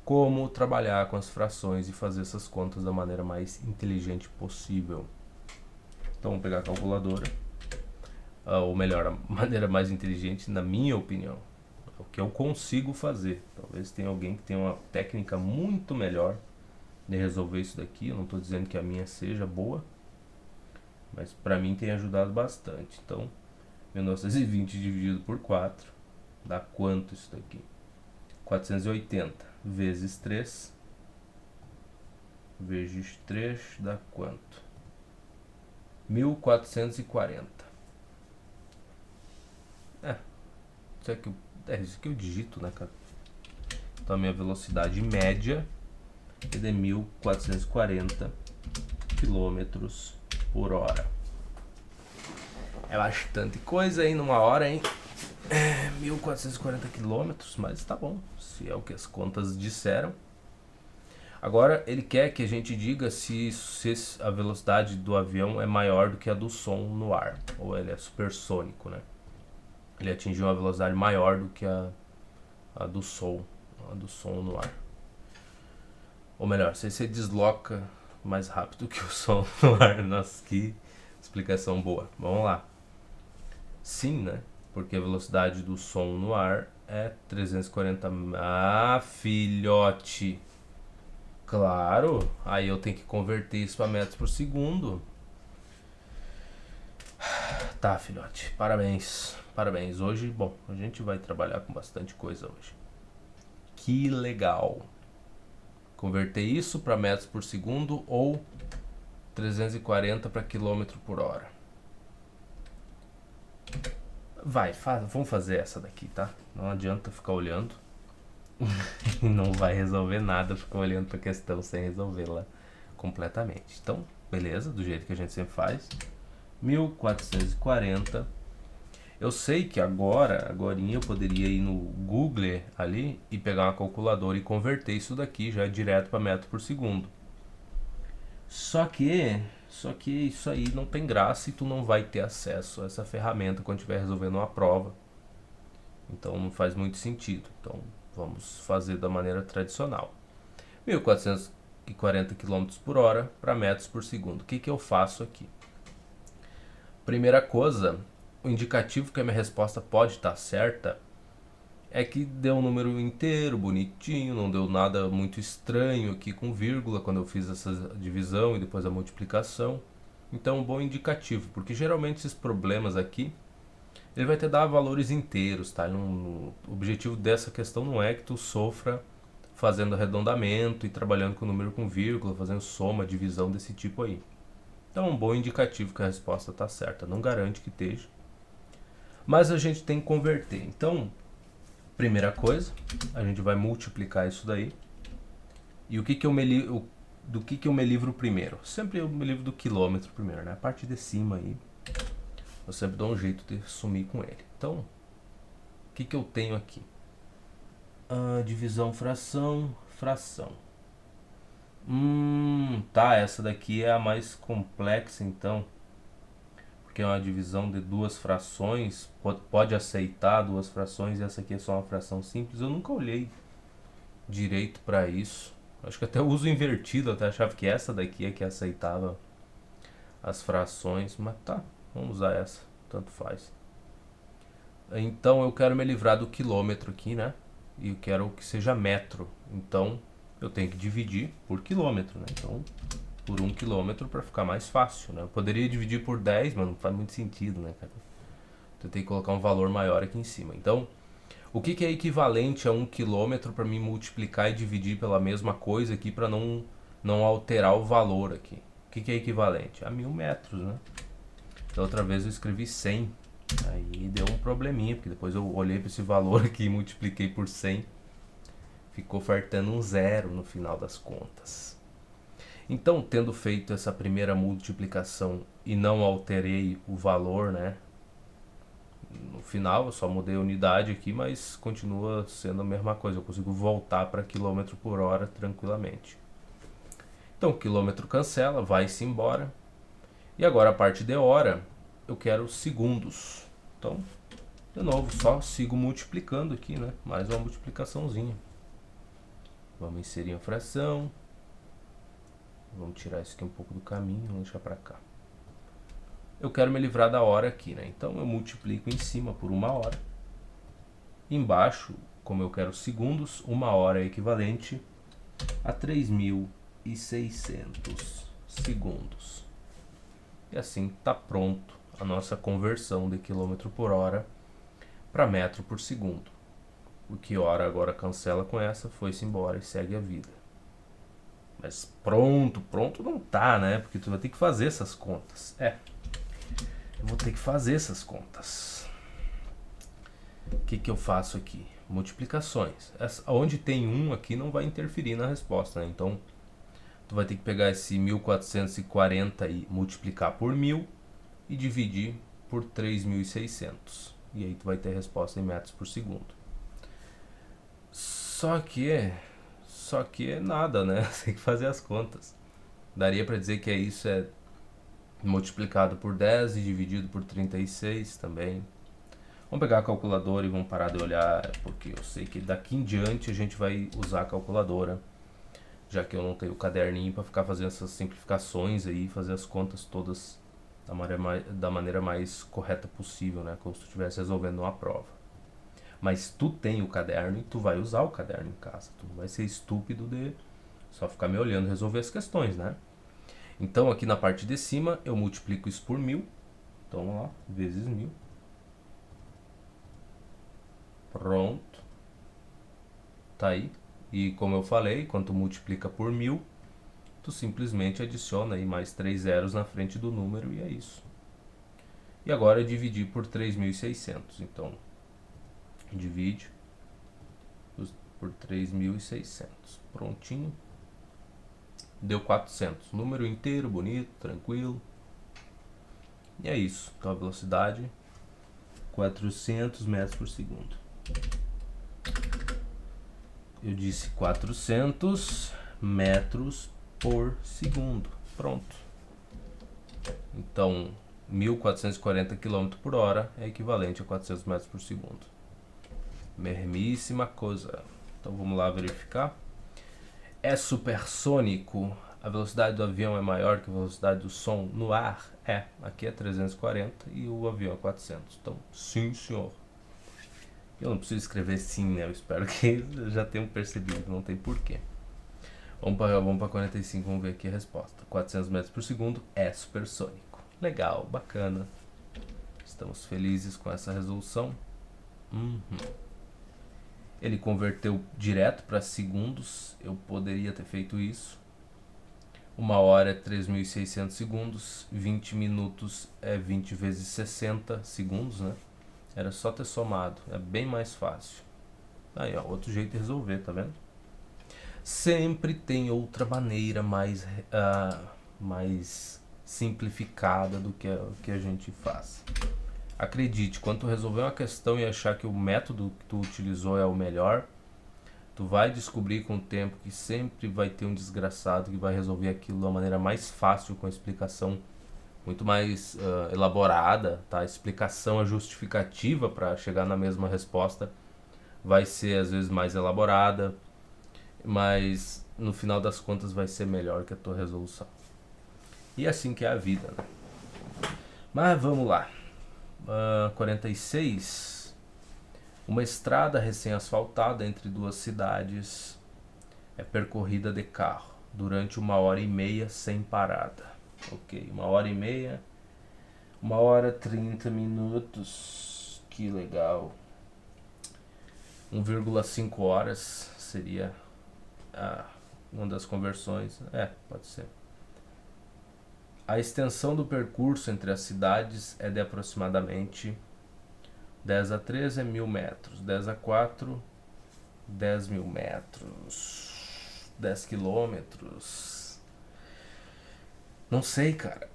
como trabalhar com as frações e fazer essas contas da maneira mais inteligente possível. Então vamos pegar a calculadora, ou melhor, a maneira mais inteligente na minha opinião, o que eu consigo fazer. Talvez tenha alguém que tenha uma técnica muito melhor de resolver isso daqui. Eu não estou dizendo que a minha seja boa, mas para mim tem ajudado bastante. Então 1920 dividido por 4 dá quanto isso daqui? 480 vezes 3 vezes 3 dá quanto? 1440. Isso aqui eu digito, né, cara? Então a minha velocidade média é de 1440 quilômetros por hora. É bastante coisa aí numa hora, hein? 1440 quilômetros, mas tá bom, se é o que as contas disseram. Agora ele quer que a gente diga se a velocidade do avião é maior do que a do som no ar, ou ele é supersônico, né? Ele atingiu uma velocidade maior do que a do som no ar. Ou melhor, se você desloca mais rápido que o som no ar. Nossa, que explicação boa. Vamos lá. Sim, né? Porque a velocidade do som no ar é 340. Ah, filhote. Claro, aí eu tenho que converter isso para metros por segundo. Tá, filhote, parabéns, parabéns. Hoje, bom, a gente vai trabalhar com bastante coisa hoje. Que legal. Converter isso para metros por segundo ou 340 para quilômetro por hora. Vamos fazer essa daqui, tá? Não adianta ficar olhando. Não vai resolver nada ficar olhando para a questão sem resolvê-la completamente. Então, beleza, do jeito que a gente sempre faz. 1440. Eu sei que agorinha eu poderia ir no Google ali e pegar uma calculadora e converter isso daqui já direto para metro por segundo. Só que isso aí não tem graça e tu não vai ter acesso a essa ferramenta quando estiver resolvendo uma prova. Então não faz muito sentido. Então vamos fazer da maneira tradicional. 1440 km por hora para metros por segundo. O que eu faço aqui? Primeira coisa, o indicativo que a minha resposta pode estar certa é que deu um número inteiro, bonitinho, não deu nada muito estranho aqui com vírgula quando eu fiz essa divisão e depois a multiplicação. Então, um bom indicativo, porque geralmente esses problemas aqui, ele vai te dar valores inteiros, tá? O objetivo dessa questão não é que tu sofra fazendo arredondamento e trabalhando com número com vírgula, fazendo soma, divisão desse tipo aí. Então, um bom indicativo que a resposta está certa. Não garante que esteja, mas a gente tem que converter. Então, primeira coisa, a gente vai multiplicar isso daí. E do que eu me livro primeiro? Sempre eu me livro do quilômetro primeiro, né? A parte de cima aí, eu sempre dou um jeito de sumir com ele. Então, o que eu tenho aqui? Divisão, fração, fração. Tá, essa daqui é a mais complexa então, porque é uma divisão de duas frações, pode aceitar duas frações e essa aqui é só uma fração simples. Eu nunca olhei direito para isso. Acho que até eu uso invertido, até achava que essa daqui é que aceitava as frações, mas tá, vamos usar essa, tanto faz. Então eu quero me livrar do quilômetro aqui, né? E eu quero que seja metro. Então eu tenho que dividir por quilômetro, né? Então por 1 quilômetro para ficar mais fácil, né? Eu poderia dividir por 10, mas não faz muito sentido, né, cara? Tentei colocar um valor maior aqui em cima. Então, o que é equivalente a 1 quilômetro para mim multiplicar e dividir pela mesma coisa aqui para não alterar o valor aqui? O que é equivalente? A 1000 metros, né? Da outra vez eu escrevi 100. Aí deu um probleminha, porque depois eu olhei para esse valor aqui e multipliquei por 100. Ficou faltando um zero no final das contas. Então, tendo feito essa primeira multiplicação e não alterei o valor, né? No final eu só mudei a unidade aqui, mas continua sendo a mesma coisa. Eu consigo voltar para quilômetro por hora tranquilamente. Então, quilômetro cancela, vai-se embora. E agora a parte de hora, eu quero segundos. Então, de novo, só sigo multiplicando aqui, né? Mais uma multiplicaçãozinha. Vamos inserir a fração. Vamos tirar isso aqui um pouco do caminho, vamos deixar para cá. Eu quero me livrar da hora aqui, né? Então eu multiplico em cima por 1 hora. Embaixo, como eu quero segundos, 1 hora é equivalente a 3.600 segundos. E assim está pronto a nossa conversão de quilômetro por hora para metro por segundo. O que hora agora cancela com essa, foi-se embora e segue a vida. Mas pronto não tá, né? Porque tu vai ter que fazer essas contas. Eu vou ter que fazer essas contas. O que eu faço aqui? Multiplicações. Onde tem 1 aqui não vai interferir na resposta, né? Então, tu vai ter que pegar esse 1440 e multiplicar por 1000 e dividir por 3.600. E aí tu vai ter a resposta em metros por segundo. Só que nada, né? Tem que fazer as contas. Daria para dizer que isso é multiplicado por 10 e dividido por 36 também. Vamos pegar a calculadora e vamos parar de olhar, porque eu sei que daqui em diante a gente vai usar a calculadora, já que eu não tenho o caderninho para ficar fazendo essas simplificações aí, fazer as contas todas da maneira mais correta possível, né? Como se tu estivesse resolvendo uma prova. Mas tu tem o caderno e tu vai usar o caderno em casa. Tu não vai ser estúpido de só ficar me olhando e resolver as questões, né? Então aqui na parte de cima eu multiplico isso por 1000. Então vamos lá, vezes 1000. Pronto. Tá aí. E como eu falei, quando tu multiplica por 1000, tu simplesmente adiciona aí mais 3 zeros na frente do número e é isso. E agora dividir por 3.600. Então, divide por 3.600. Prontinho. Deu 400. Número inteiro, bonito, tranquilo. E é isso. Então a velocidade 400 metros por segundo. Eu disse 400 metros por segundo. Pronto. Então, 1.440 km por hora é equivalente a 400 metros por segundo. Mesmíssima coisa. Então vamos lá verificar. É supersônico. A velocidade do avião é maior que a velocidade do som no ar? É. Aqui é 340 e o avião é 400. Então, sim, senhor. Eu não preciso escrever sim, né? Eu espero que já tenham percebido, não tem porquê. Vamos para 45, vamos ver aqui a resposta. 400 metros por segundo é supersônico. Legal, bacana. Estamos felizes com essa resolução. Ele converteu direto para segundos. Eu poderia ter feito isso. 1 hora é 3.600 segundos. 20 minutos é 20 vezes 60 segundos, né? Era só ter somado. É bem mais fácil. Aí, ó, outro jeito de resolver, tá vendo? Sempre tem outra maneira mais simplificada do que a gente faz. Acredite, quando tu resolver uma questão e achar que o método que tu utilizou é o melhor, tu vai descobrir com o tempo que sempre vai ter um desgraçado que vai resolver aquilo da maneira mais fácil, com a explicação muito mais elaborada, tá? A explicação, a justificativa para chegar na mesma resposta vai ser às vezes mais elaborada, mas no final das contas vai ser melhor que a tua resolução. E assim que é a vida, né? Mas vamos lá. 46. Uma estrada recém-asfaltada entre duas cidades é percorrida de carro durante 1h30 sem parada. Ok, 1h30, 1h30 minutos. Que legal. 1,5 horas seria uma das conversões. Pode ser. A extensão do percurso entre as cidades é de aproximadamente 10 a 13 é 1.000 metros, 10 a 4, 10.000 metros, 10 quilômetros. Não sei, cara.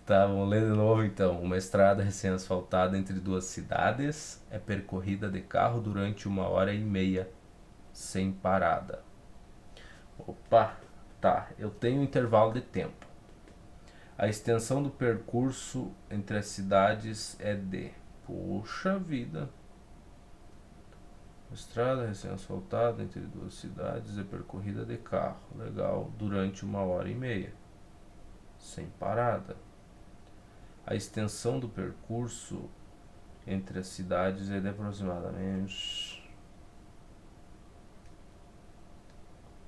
Tá, vamos ler de novo então. Uma estrada recém-asfaltada entre duas cidades é percorrida de carro durante 1h30 sem parada. Opa, tá. Eu tenho um intervalo de tempo. A extensão do percurso entre as cidades é de... Puxa vida. A estrada recém-asfaltada entre duas cidades é percorrida de carro. Legal. Durante 1h30 sem parada. A extensão do percurso entre as cidades é de aproximadamente...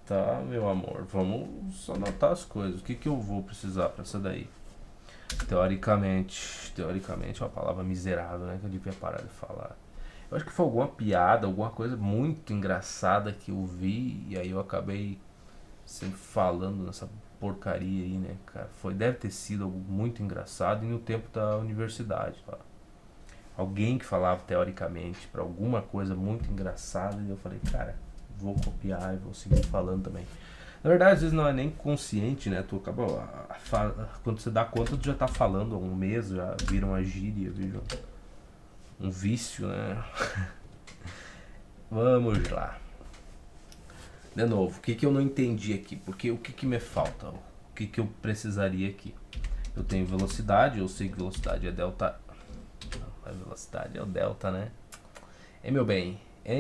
Tá, meu amor, vamos só anotar as coisas. O que eu vou precisar para essa daí? Teoricamente é uma palavra miserável, né? Que eu devia parar de falar. Eu acho que foi alguma piada, alguma coisa muito engraçada que eu vi e aí eu acabei sempre falando nessa porcaria aí, né, cara? Deve ter sido algo muito engraçado e no tempo da universidade, tá? Alguém que falava teoricamente para alguma coisa muito engraçada e eu falei, cara, vou copiar e vou seguir falando também. Na verdade, às vezes não é nem consciente, né? Tu acaba, quando você dá conta, tu já tá falando há um mês, já vira uma gíria, vira um vício, né? Vamos lá. De novo, o que eu não entendi aqui? Porque o que me falta? O que eu precisaria aqui? Eu tenho velocidade, eu sei que velocidade é delta. A velocidade é o delta, né? Meu bem,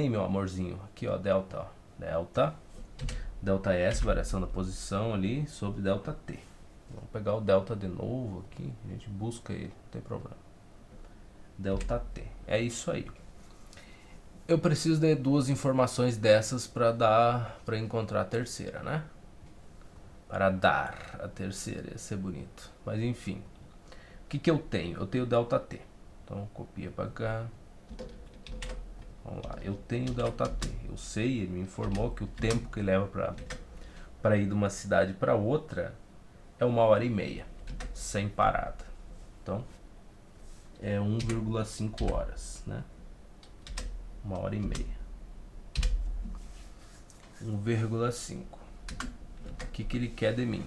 meu amorzinho. Aqui, ó, delta, ó. Delta. Delta S, variação da posição ali, sobre delta T. Vamos pegar o delta de novo aqui. A gente busca ele, não tem problema. ΔT. É isso aí. Eu preciso de duas informações dessas para encontrar a terceira, né? Para dar a terceira, ia ser bonito. Mas enfim. O que eu tenho? Eu tenho ΔT. Então copia para cá. Vamos lá. Eu tenho ΔT. Eu sei, ele me informou que o tempo que leva para ir de uma cidade para outra é 1h30, sem parada. Então é 1,5 horas, né? 1h30. 1,5. O que ele quer de mim?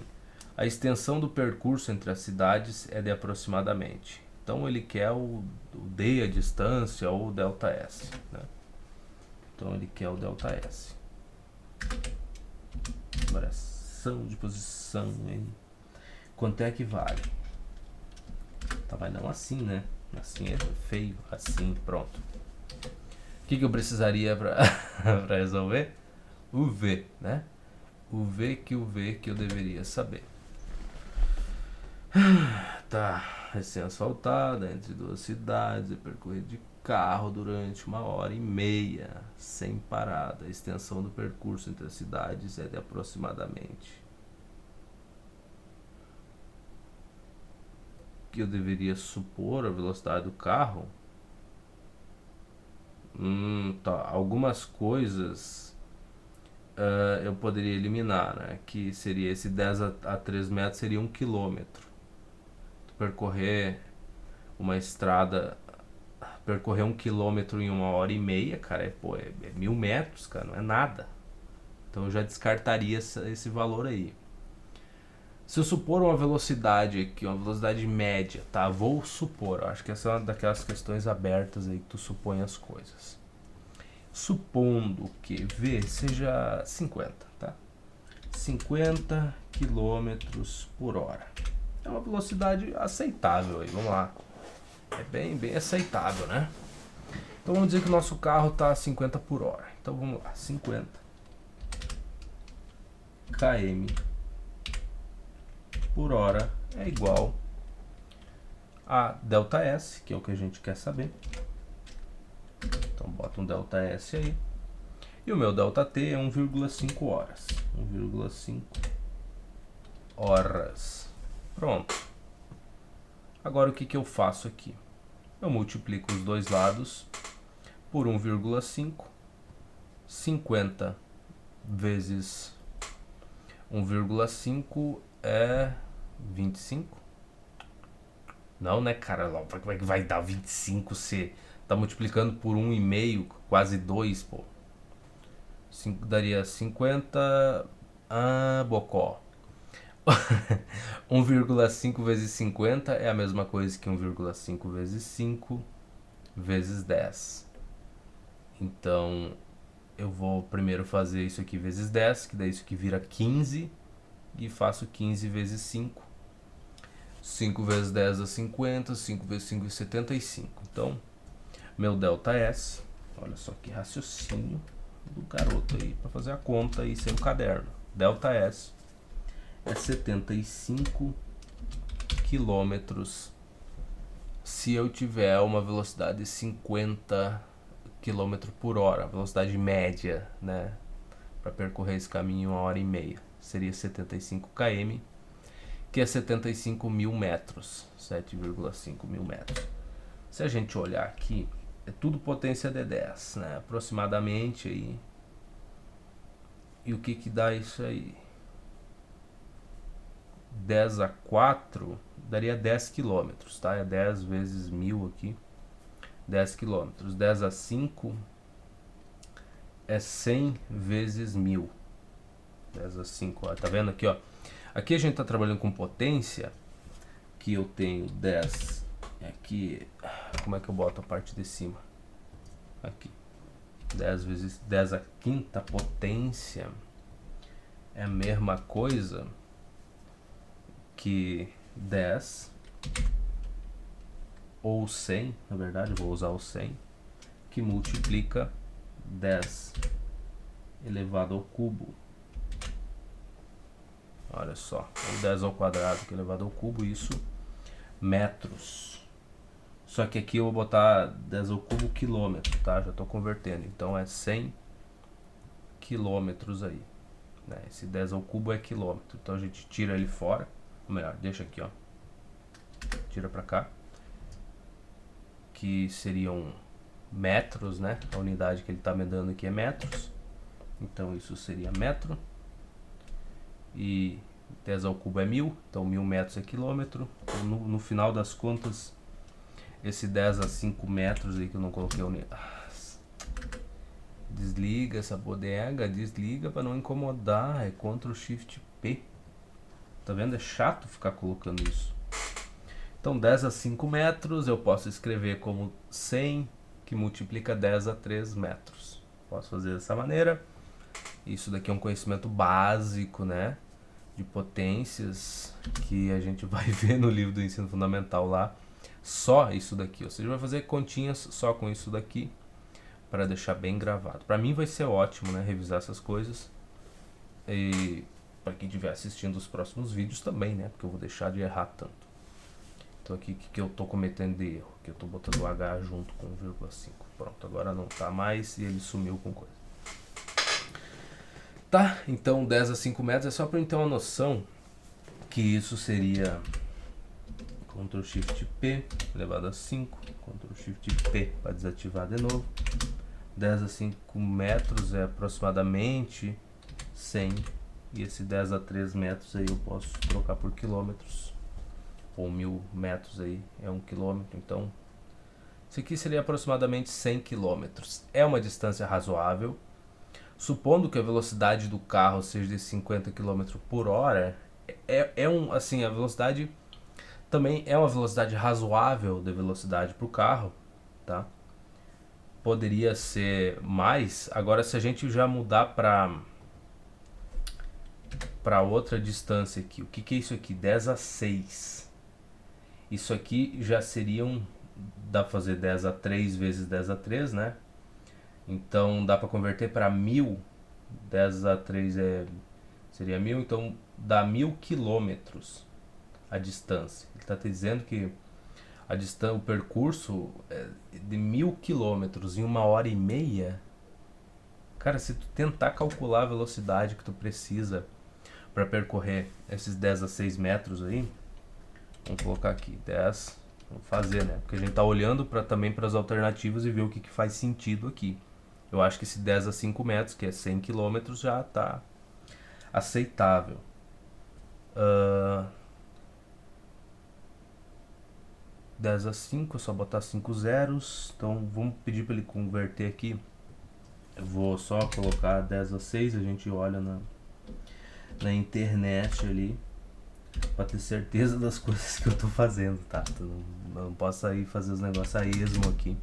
A extensão do percurso entre as cidades é de aproximadamente. Então ele quer o D, a distância, ou o ΔS, né? Então ele quer o ΔS. Variação de posição, hein? Quanto é que vale? Tá, mas não assim, né? Assim é feio, assim, pronto. O que eu precisaria para resolver? O V, né? O V que eu deveria saber. Tá, recém-asfaltada, entre duas cidades, é percorrido de carro durante 1h30, sem parada. A extensão do percurso entre as cidades é de aproximadamente. Que eu deveria supor a velocidade do carro? Tá. Algumas coisas eu poderia eliminar, né? Que seria esse 10 a 3 metros seria 1 quilômetro. Percorrer uma estrada, percorrer 1 quilômetro em 1h30, cara, é 1.000 metros, cara, não é nada. Então eu já descartaria esse valor aí. Se eu supor uma velocidade aqui, uma velocidade média, tá? Vou supor, acho que essa é uma daquelas questões abertas aí que tu supõe as coisas. Supondo que V seja 50, tá? 50 quilômetros por hora. É uma velocidade aceitável aí, vamos lá. É bem aceitável, né? Então vamos dizer que o nosso carro está a 50 por hora. Então vamos lá, 50 km por hora é igual a ΔS, que é o que a gente quer saber. Então bota um ΔS aí. E o meu ΔT é 1,5 horas. 1,5 horas. Pronto. Agora o que eu faço aqui? Eu multiplico os dois lados por 1,5. 50 vezes 1,5 é 25. Não, né, cara? Como é que vai dar 25 se tá multiplicando por 1,5, quase 2, pô? Daria 50. Bocó. 1,5 vezes 50 é a mesma coisa que 1,5 vezes 5 vezes 10. Então eu vou primeiro fazer isso aqui vezes 10, que daí isso aqui vira 15, e faço 15 vezes 5. 5 vezes 10 dá 50, 5 vezes 5 é 75. Então, meu ΔS, olha só que raciocínio do garoto aí, para fazer a conta aí sem o caderno. ΔS é 75 quilômetros se eu tiver uma velocidade de 50 km por hora, velocidade média, né, para percorrer esse caminho em 1h30. Seria 75 km, que é 75 mil metros, 7,5 mil metros. Se a gente olhar aqui, é tudo potência de 10, né, aproximadamente aí. E o que dá isso aí? 10 a 4 daria 10 km, tá? É 10 vezes 1000 aqui. 10 km. 10 a 5 é 100 vezes 1000. 10 a 5, ó, tá vendo aqui, ó? Aqui a gente tá trabalhando com potência, que eu tenho 10. Aqui, como é que eu boto a parte de cima? Aqui. 10 vezes 10 a quinta potência é a mesma coisa que 10 ou 100, na verdade, vou usar o 100, que multiplica 10 elevado ao cubo. Olha só, o 10 ao quadrado que é elevado ao cubo, isso metros Só que aqui eu vou botar 10 ao cubo quilômetro, tá? Já estou convertendo. Então é 100 quilômetros aí, né? Esse 10 ao cubo é quilômetro. Então a gente tira ele fora. Ou melhor, deixa aqui, ó. Tira pra cá. Que seriam metros, né? A unidade que ele está me dando aqui é metros. Então isso seria metro. E 10 ao cubo é 1000. Então 1000 metros é quilômetro. Então, no final das contas, esse 10 a 5 metros aí que eu não coloquei a unidade. Desliga essa bodega, desliga para não incomodar. É Ctrl Shift P. Tá vendo? É chato ficar colocando isso. Então 10 a 5 metros eu posso escrever como 100 que multiplica 10 a 3 metros. Posso fazer dessa maneira. Isso daqui é um conhecimento básico, né? De potências que a gente vai ver no livro do ensino fundamental lá. Só isso daqui. Ou seja, vai fazer continhas só com isso daqui para deixar bem gravado. Para mim vai ser ótimo, né? Revisar essas coisas. E para quem estiver assistindo os próximos vídeos também, né? Porque eu vou deixar de errar tanto. Então aqui que eu tô cometendo de erro, que eu tô botando o H junto com 1,5. Pronto, agora não tá mais e ele sumiu com coisa. Tá, então 10 a 5 metros é só para eu ter uma noção que isso seria Ctrl Shift P elevado a 5, Ctrl Shift P para desativar de novo. 10 a 5 metros é aproximadamente 100 e esse 10 a 3 metros aí eu posso trocar por quilômetros. Ou 1000 metros aí é 1 quilômetro, então isso aqui seria aproximadamente 100 quilômetros. É uma distância razoável, supondo que a velocidade do carro seja de 50 km por hora, assim, a velocidade também é uma velocidade razoável de velocidade para o carro, tá? Poderia ser mais. Agora se a gente já mudar para outra distância aqui, o que é isso aqui? 10 a 6. Isso aqui já seriam, dá para fazer 10 a 3 vezes 10 a 3, né? Então dá para converter para 1000. 10 a 3 seria 1000, então dá 1000 quilômetros a distância. Ele está te dizendo que o percurso é de 1000 quilômetros em 1h30. Cara, se tu tentar calcular a velocidade que tu precisa para percorrer esses 10 a 6 metros aí, vamos colocar aqui 10, vamos fazer, né? Porque a gente tá olhando também para as alternativas e ver o que faz sentido aqui. Eu acho que esse 10 a 5 metros, que é 100 km, já tá aceitável. 10 a 5, é só botar 5 zeros. Então vamos pedir para ele converter aqui. Eu vou só colocar 10 a 6, a gente olha na internet ali, pra ter certeza das coisas que eu tô fazendo, tá? Não posso sair fazer os negócios a esmo aqui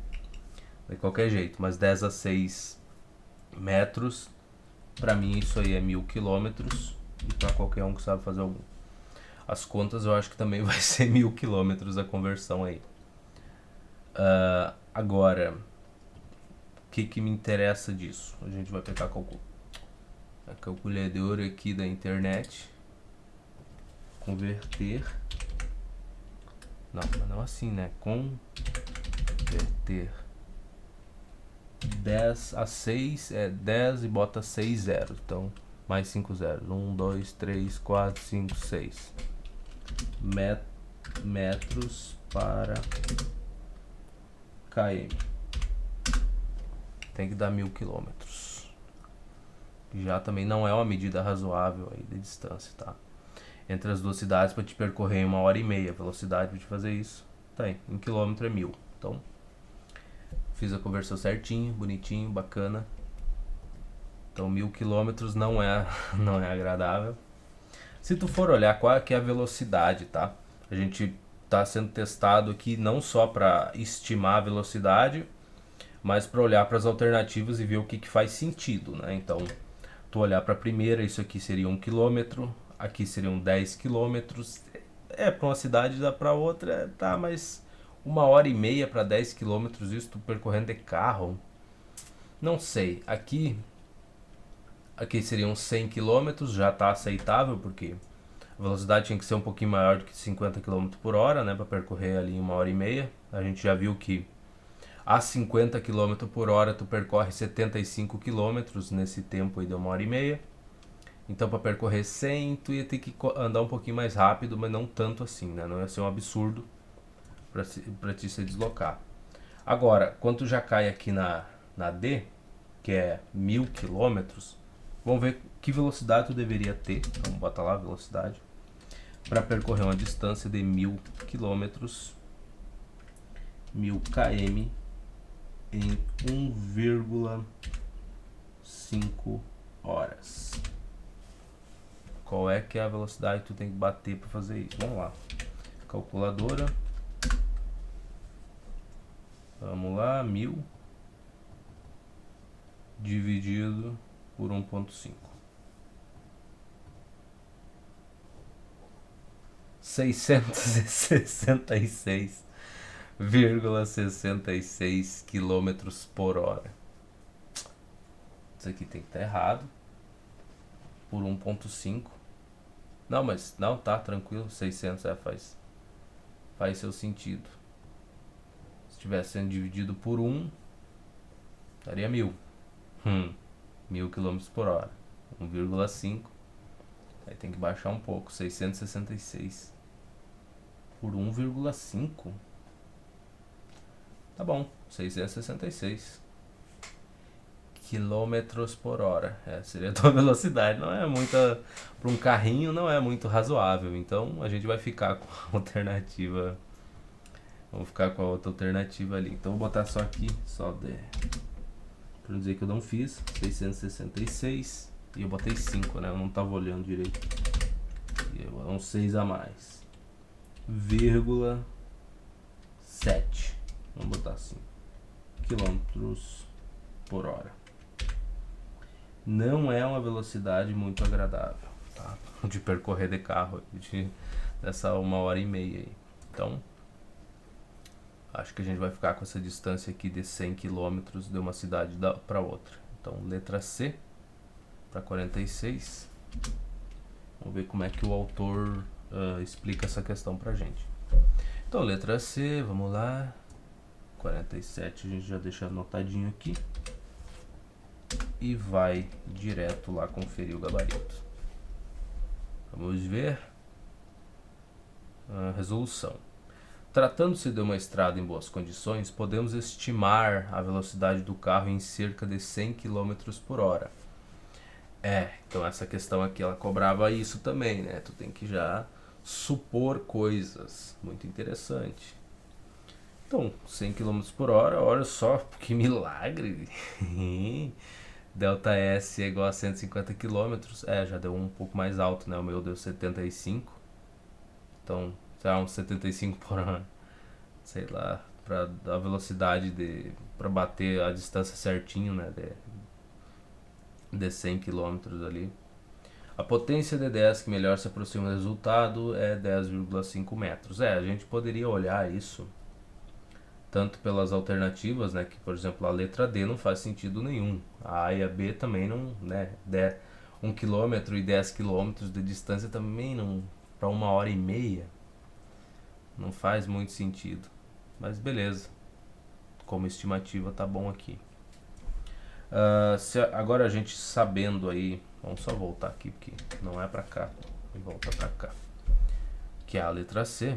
de qualquer jeito, mas 10 a 6 metros pra mim isso aí é 1000 quilômetros, e pra qualquer um que sabe fazer as contas eu acho que também vai ser 1000 quilômetros a conversão aí. Agora, o que me interessa disso? A gente vai pegar a calculadora aqui da internet, converter, mas não assim, né? Converter 10 a 6 é 10 e bota 6 zeros, então mais 5 zeros, 1, 2, 3, 4, 5, 6 metros para km, tem que dar 1000 quilômetros. Já também não é uma medida razoável aí de distância, tá? Entre as duas cidades para te percorrer em 1h30, a velocidade para te fazer isso tá aí, 1 km é 1000. Então fiz a conversão certinho, bonitinho, bacana. Então 1000 km não é agradável. Se tu for olhar qual é que é a velocidade, tá? A gente tá sendo testado aqui não só para estimar a velocidade, mas para olhar para as alternativas e ver o que faz sentido, né? Então tu olhar para a primeira, isso aqui seria 1 km, aqui seriam 10 km. Para uma cidade, dá para outra, tá, mas 1h30 para 10 km, isso tu percorrendo de carro, não sei. Aqui seriam 100 km, já tá aceitável, porque A velocidade tinha que ser um pouquinho maior do que 50 km por hora, né, para percorrer ali em 1h30. A gente já viu que a 50 km por hora tu percorre 75 km nesse tempo aí de 1h30. Então para percorrer 100 tu ia ter que andar um pouquinho mais rápido, mas não tanto assim, né? Não ia ser um absurdo para ti se deslocar. Agora, quando tu já cai aqui na D, que é 1000 km, vamos ver que velocidade tu deveria ter. Vamos botar lá a velocidade para percorrer uma distância de 1000 km, 1000 km em 1,5 horas. Qual é que é a velocidade que tu tem que bater para fazer isso? Vamos lá. Calculadora. Vamos lá, 1000 dividido por 1,5. 666,66 km por hora. Isso aqui tem que estar errado. Por 1,5. Não, mas não, tá tranquilo. 600 faz seu sentido. Se estivesse sendo dividido por 1, daria 1000. 1000 km por hora. 1,5. Aí tem que baixar um pouco. 666 por 1,5. Tá bom, 666 quilômetros por hora. Seria a tua velocidade. Não é muita. Para um carrinho não é muito razoável. Então a gente vai ficar com a alternativa. Vamos ficar com a outra alternativa ali. Então vou botar só aqui, só de. Pra não dizer que eu não fiz. 666. E eu botei 5, né? Eu não tava olhando direito. E eu, um 6 a mais. Vírgula 7. Vamos botar assim. Quilômetros por hora. Não é uma velocidade muito agradável, tá? De percorrer de carro, dessa 1h30 aí. Então, acho que a gente vai ficar com essa distância aqui de 100 km de uma cidade para outra. Então, letra C para 46. Vamos ver como é que o autor explica essa questão pra gente. Então, letra C, vamos lá. 47 a gente já deixa anotadinho aqui. E vai direto lá conferir o gabarito. Vamos ver. Resolução. Tratando-se de uma estrada em boas condições, podemos estimar a velocidade do carro em cerca de 100 km por hora. Então essa questão aqui ela cobrava isso também, né? Tu tem que já supor coisas. Muito interessante. Então, 100 km por hora, olha só, que milagre! Delta S é igual a 150 km. Já deu um pouco mais alto, né? O meu deu 75. Então, será uns 75 por hora. Sei lá, pra dar velocidade pra bater a distância certinho, né? De 100 km ali. A potência de 10 que melhor se aproxima do resultado é 10,5 metros. A gente poderia olhar isso tanto pelas alternativas, né, que por exemplo a letra D não faz sentido nenhum, a A e a B também não, né, 1 km e 10 km de distância também não, para 1h30 não faz muito sentido, mas beleza, como estimativa tá bom aqui. Agora a gente sabendo aí, vamos só voltar aqui porque não é para cá, e volta para cá, que é a letra C.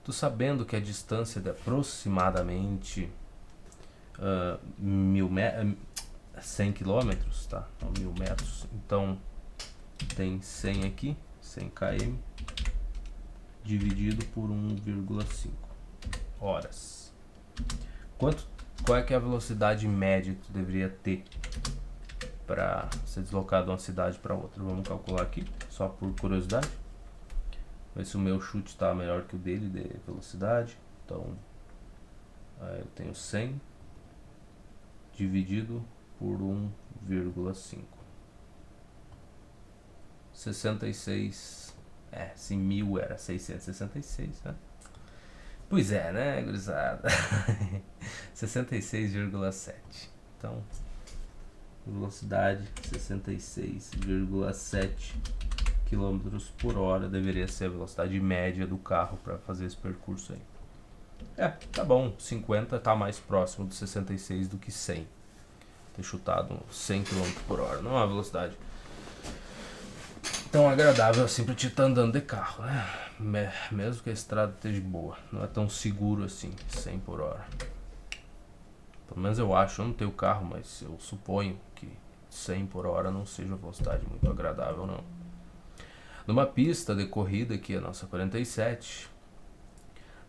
Tu sabendo que a distância de aproximadamente 100 km, tá? 1000 metros. Então tem 100 aqui, 100 km dividido por 1,5 horas. Qual é que é a velocidade média que tu deveria ter para ser deslocado de uma cidade para outra? Vamos calcular aqui, só por curiosidade. Ver se o meu chute está melhor que o dele de velocidade. Então, eu tenho 100 dividido por 1,5. 66. Se 1000 era 666, né? Pois é, né, gurizada? 66,7. Então, velocidade 66,7 km por hora deveria ser a velocidade média do carro para fazer esse percurso aí. Tá bom, 50 tá mais próximo de 66 do que 100. Ter chutado 100 km por hora, não é uma velocidade tão agradável assim pra te estar andando de carro, né? Mesmo que a estrada esteja boa, não é tão seguro assim, 100 por hora. Pelo menos eu acho, eu não tenho carro, mas eu suponho que 100 por hora não seja uma velocidade muito agradável, não. Numa pista de corrida, que é a nossa 47,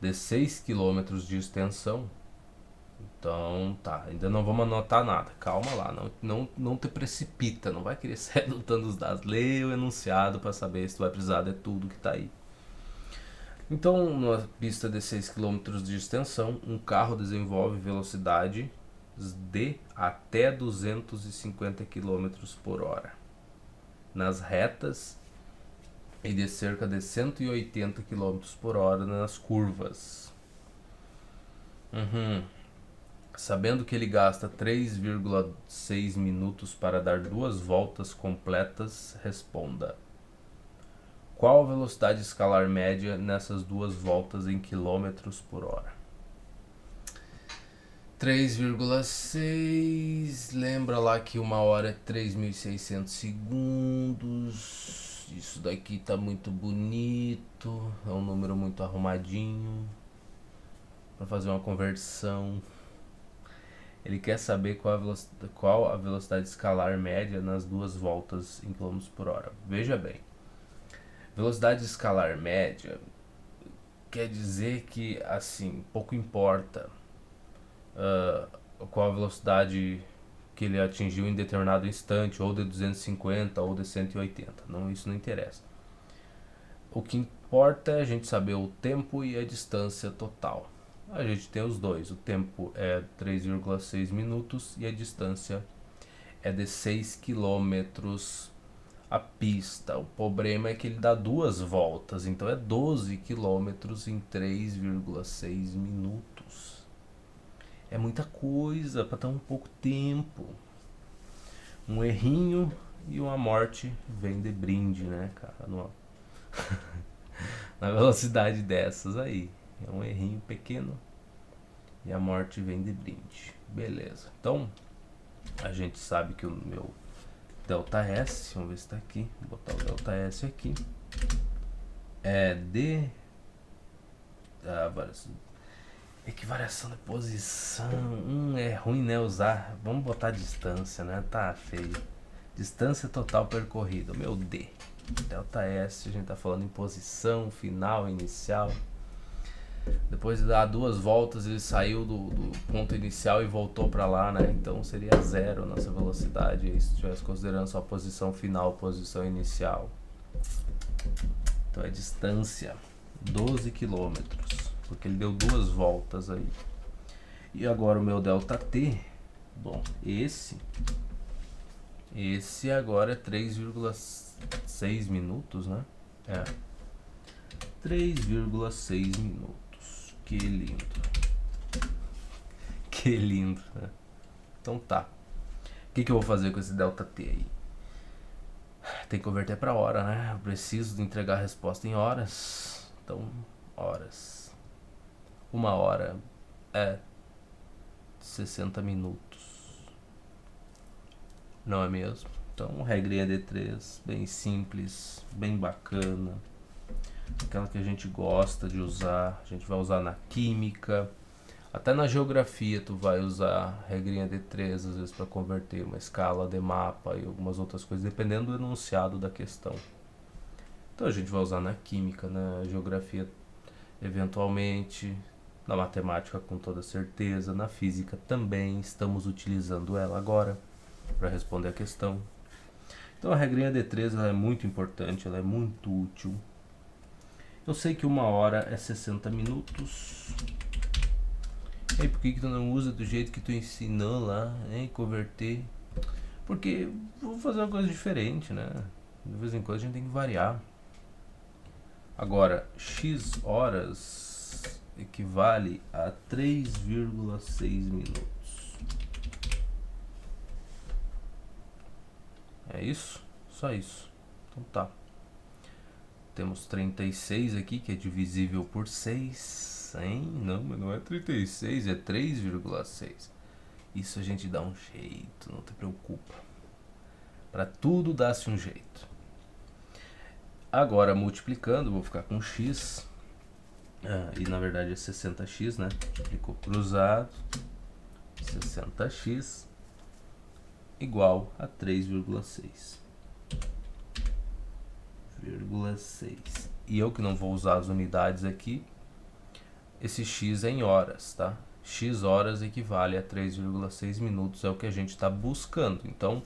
de 6 km de extensão, então tá, ainda não vamos anotar nada, calma lá, não te precipita, não vai querer sair anotando os dados, lê o enunciado para saber se tu vai precisar de tudo que tá aí. Então, numa pista de 6 km de extensão, um carro desenvolve velocidade de até 250 km por hora nas retas e de cerca de 180 km por hora nas curvas. Sabendo que ele gasta 3,6 minutos para dar 2 voltas completas, responda: qual a velocidade escalar média nessas 2 voltas em quilômetros por hora? 3,6, lembra lá que 1 hora é 3.600 segundos. Isso daqui tá muito bonito, é um número muito arrumadinho para fazer uma conversão. Ele quer saber qual a velocidade escalar média nas 2 voltas em km por hora. Veja bem, velocidade escalar média quer dizer que, assim, pouco importa qual a velocidade que ele atingiu em determinado instante, ou de 250 ou de 180. Não, isso não interessa. O que importa é a gente saber o tempo e a distância total. A gente tem os dois, o tempo é 3,6 minutos e a distância é de 6 quilômetros a pista. O problema é que ele dá 2 voltas, então é 12 quilômetros em 3,6 minutos. É muita coisa para tão pouco tempo. Um errinho e uma morte vem de brinde, né, cara? Na velocidade dessas aí. É um errinho pequeno e a morte vem de brinde. Beleza. Então, a gente sabe que o meu ΔS, vamos ver se tá aqui. Vou botar o ΔS aqui. É de... é que variação de posição. É ruim, né, usar. Vamos botar distância, né? Tá feio. Distância total percorrida. Meu D. ΔS, a gente tá falando em posição, final, inicial. Depois de dar 2 voltas, ele saiu do ponto inicial e voltou para lá, né? Então seria 0 a nossa velocidade, se estivesse considerando só a posição final, posição inicial. Então é distância, 12 quilômetros, porque ele deu 2 voltas aí. E agora o meu ΔT, bom, esse agora é 3,6 minutos, né? 3,6 minutos. Que lindo. Que lindo, né? Então tá. O que eu vou fazer com esse ΔT aí? Tem que converter para hora, né? Eu preciso de entregar a resposta em horas. Então, horas. 1 hora é 60 minutos. Não é mesmo? Então, regrinha de 3, bem simples, bem bacana. Aquela que a gente gosta de usar, a gente vai usar na química, até na geografia tu vai usar regrinha de 3 às vezes para converter uma escala de mapa e algumas outras coisas, dependendo do enunciado da questão. Então a gente vai usar na química, na geografia eventualmente, na matemática com toda certeza, na física também estamos utilizando ela agora para responder a questão. Então a regrinha de 3 ela é muito importante, ela é muito útil. Eu sei que 1 hora é 60 minutos. E aí, por que tu não usa do jeito que tu ensinou lá, hein? Converter? Porque vou fazer uma coisa diferente, né? De vez em quando a gente tem que variar. Agora, X horas equivale a 3,6 minutos. É isso? Só isso. Então tá. temos 36 aqui, que é divisível por 6, hein? Não, mas não é 36, é 3,6. Isso a gente dá um jeito, não te preocupa. Para tudo dá-se um jeito. Agora, multiplicando, vou ficar com x. E na verdade é 60x, né? Multiplicou cruzado. 60x igual a 3,6. E eu que não vou usar as unidades aqui, esse x é em horas, tá? X horas equivale a 3,6 minutos, é o que a gente está buscando. Então,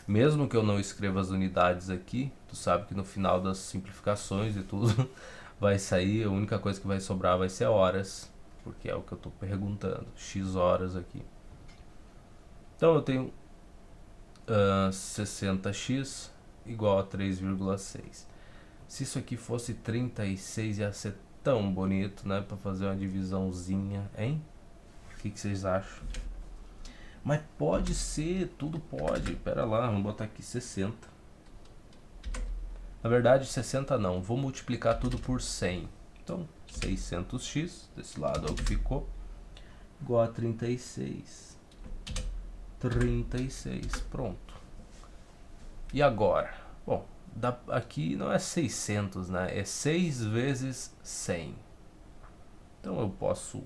mesmo que eu não escreva as unidades aqui, tu sabe que no final das simplificações e tudo vai sair, a única coisa que vai sobrar vai ser horas, porque é o que eu estou perguntando, x horas aqui. Então eu tenho 60x igual a 3,6. Se isso aqui fosse 36 ia ser tão bonito, né, para fazer uma divisãozinha, hein? O que vocês acham? Mas pode ser, tudo pode. Pera lá, vamos botar aqui 60. Na verdade 60 não, vou multiplicar tudo por 100. Então 600x, desse lado é o que ficou, igual a 36. 36, pronto. E agora? Bom, aqui não é 600, né? É 6 vezes 100. Então eu posso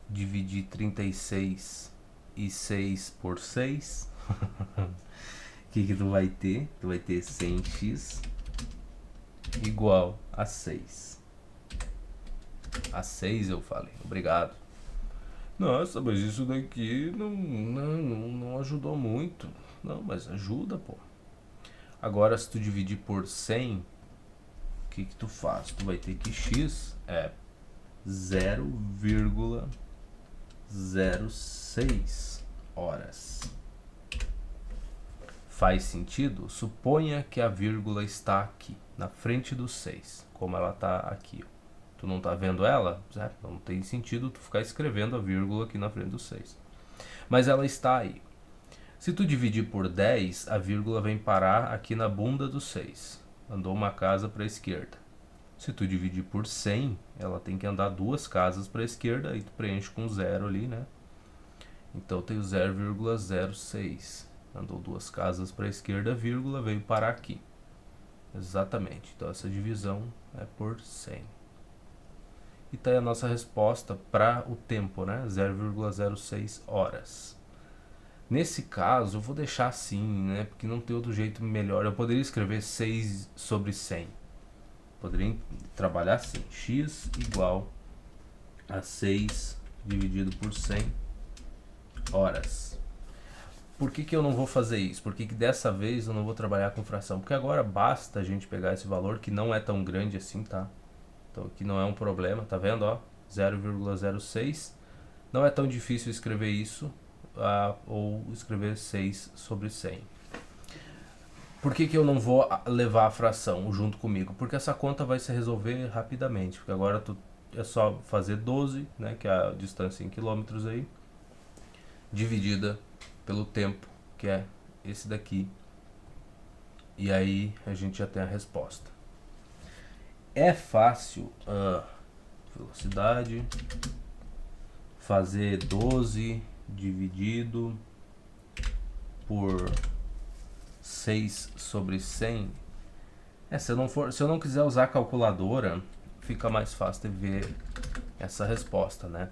dividir 36 e 6 por 6. O que tu vai ter? Tu vai ter 100x igual a 6. A 6 eu falei, obrigado. Nossa, mas isso daqui não ajudou muito. Não, mas ajuda, pô. Agora, se tu dividir por 100, o que tu faz? Tu vai ter que x é 0,06 horas. Faz sentido? Suponha que a vírgula está aqui, na frente do 6, como ela está aqui. Tu não tá vendo ela? Não tem sentido tu ficar escrevendo a vírgula aqui na frente do 6. Mas ela está aí. Se tu dividir por 10, a vírgula vem parar aqui na bunda do 6. Andou uma casa para a esquerda. Se tu dividir por 100, ela tem que andar 2 casas para a esquerda e tu preenche com 0 ali, né? Então tem o 0,06. Andou 2 casas para a esquerda, a vírgula veio parar aqui. Exatamente. Então essa divisão é por 100. E tá aí a nossa resposta para o tempo, né? 0,06 horas. Nesse caso, eu vou deixar assim, né? Porque não tem outro jeito melhor. Eu poderia escrever 6 sobre 100. Poderia trabalhar assim. X igual a 6 dividido por 100 horas. Por que eu não vou fazer isso? Por que dessa vez eu não vou trabalhar com fração? Porque agora basta a gente pegar esse valor, que não é tão grande assim, tá? Então aqui não é um problema, tá vendo? Ó, 0,06. Não é tão difícil escrever isso, ou escrever 6 sobre 100. Por que eu não vou levar a fração junto comigo? Porque essa conta vai se resolver rapidamente. Porque agora é só fazer 12, né, que é a distância em quilômetros aí, dividida pelo tempo, que é esse daqui. E aí a gente já tem a resposta. É fácil, velocidade, fazer 12 dividido por 6 sobre 100. Se eu não quiser usar a calculadora, fica mais fácil de ver essa resposta, né?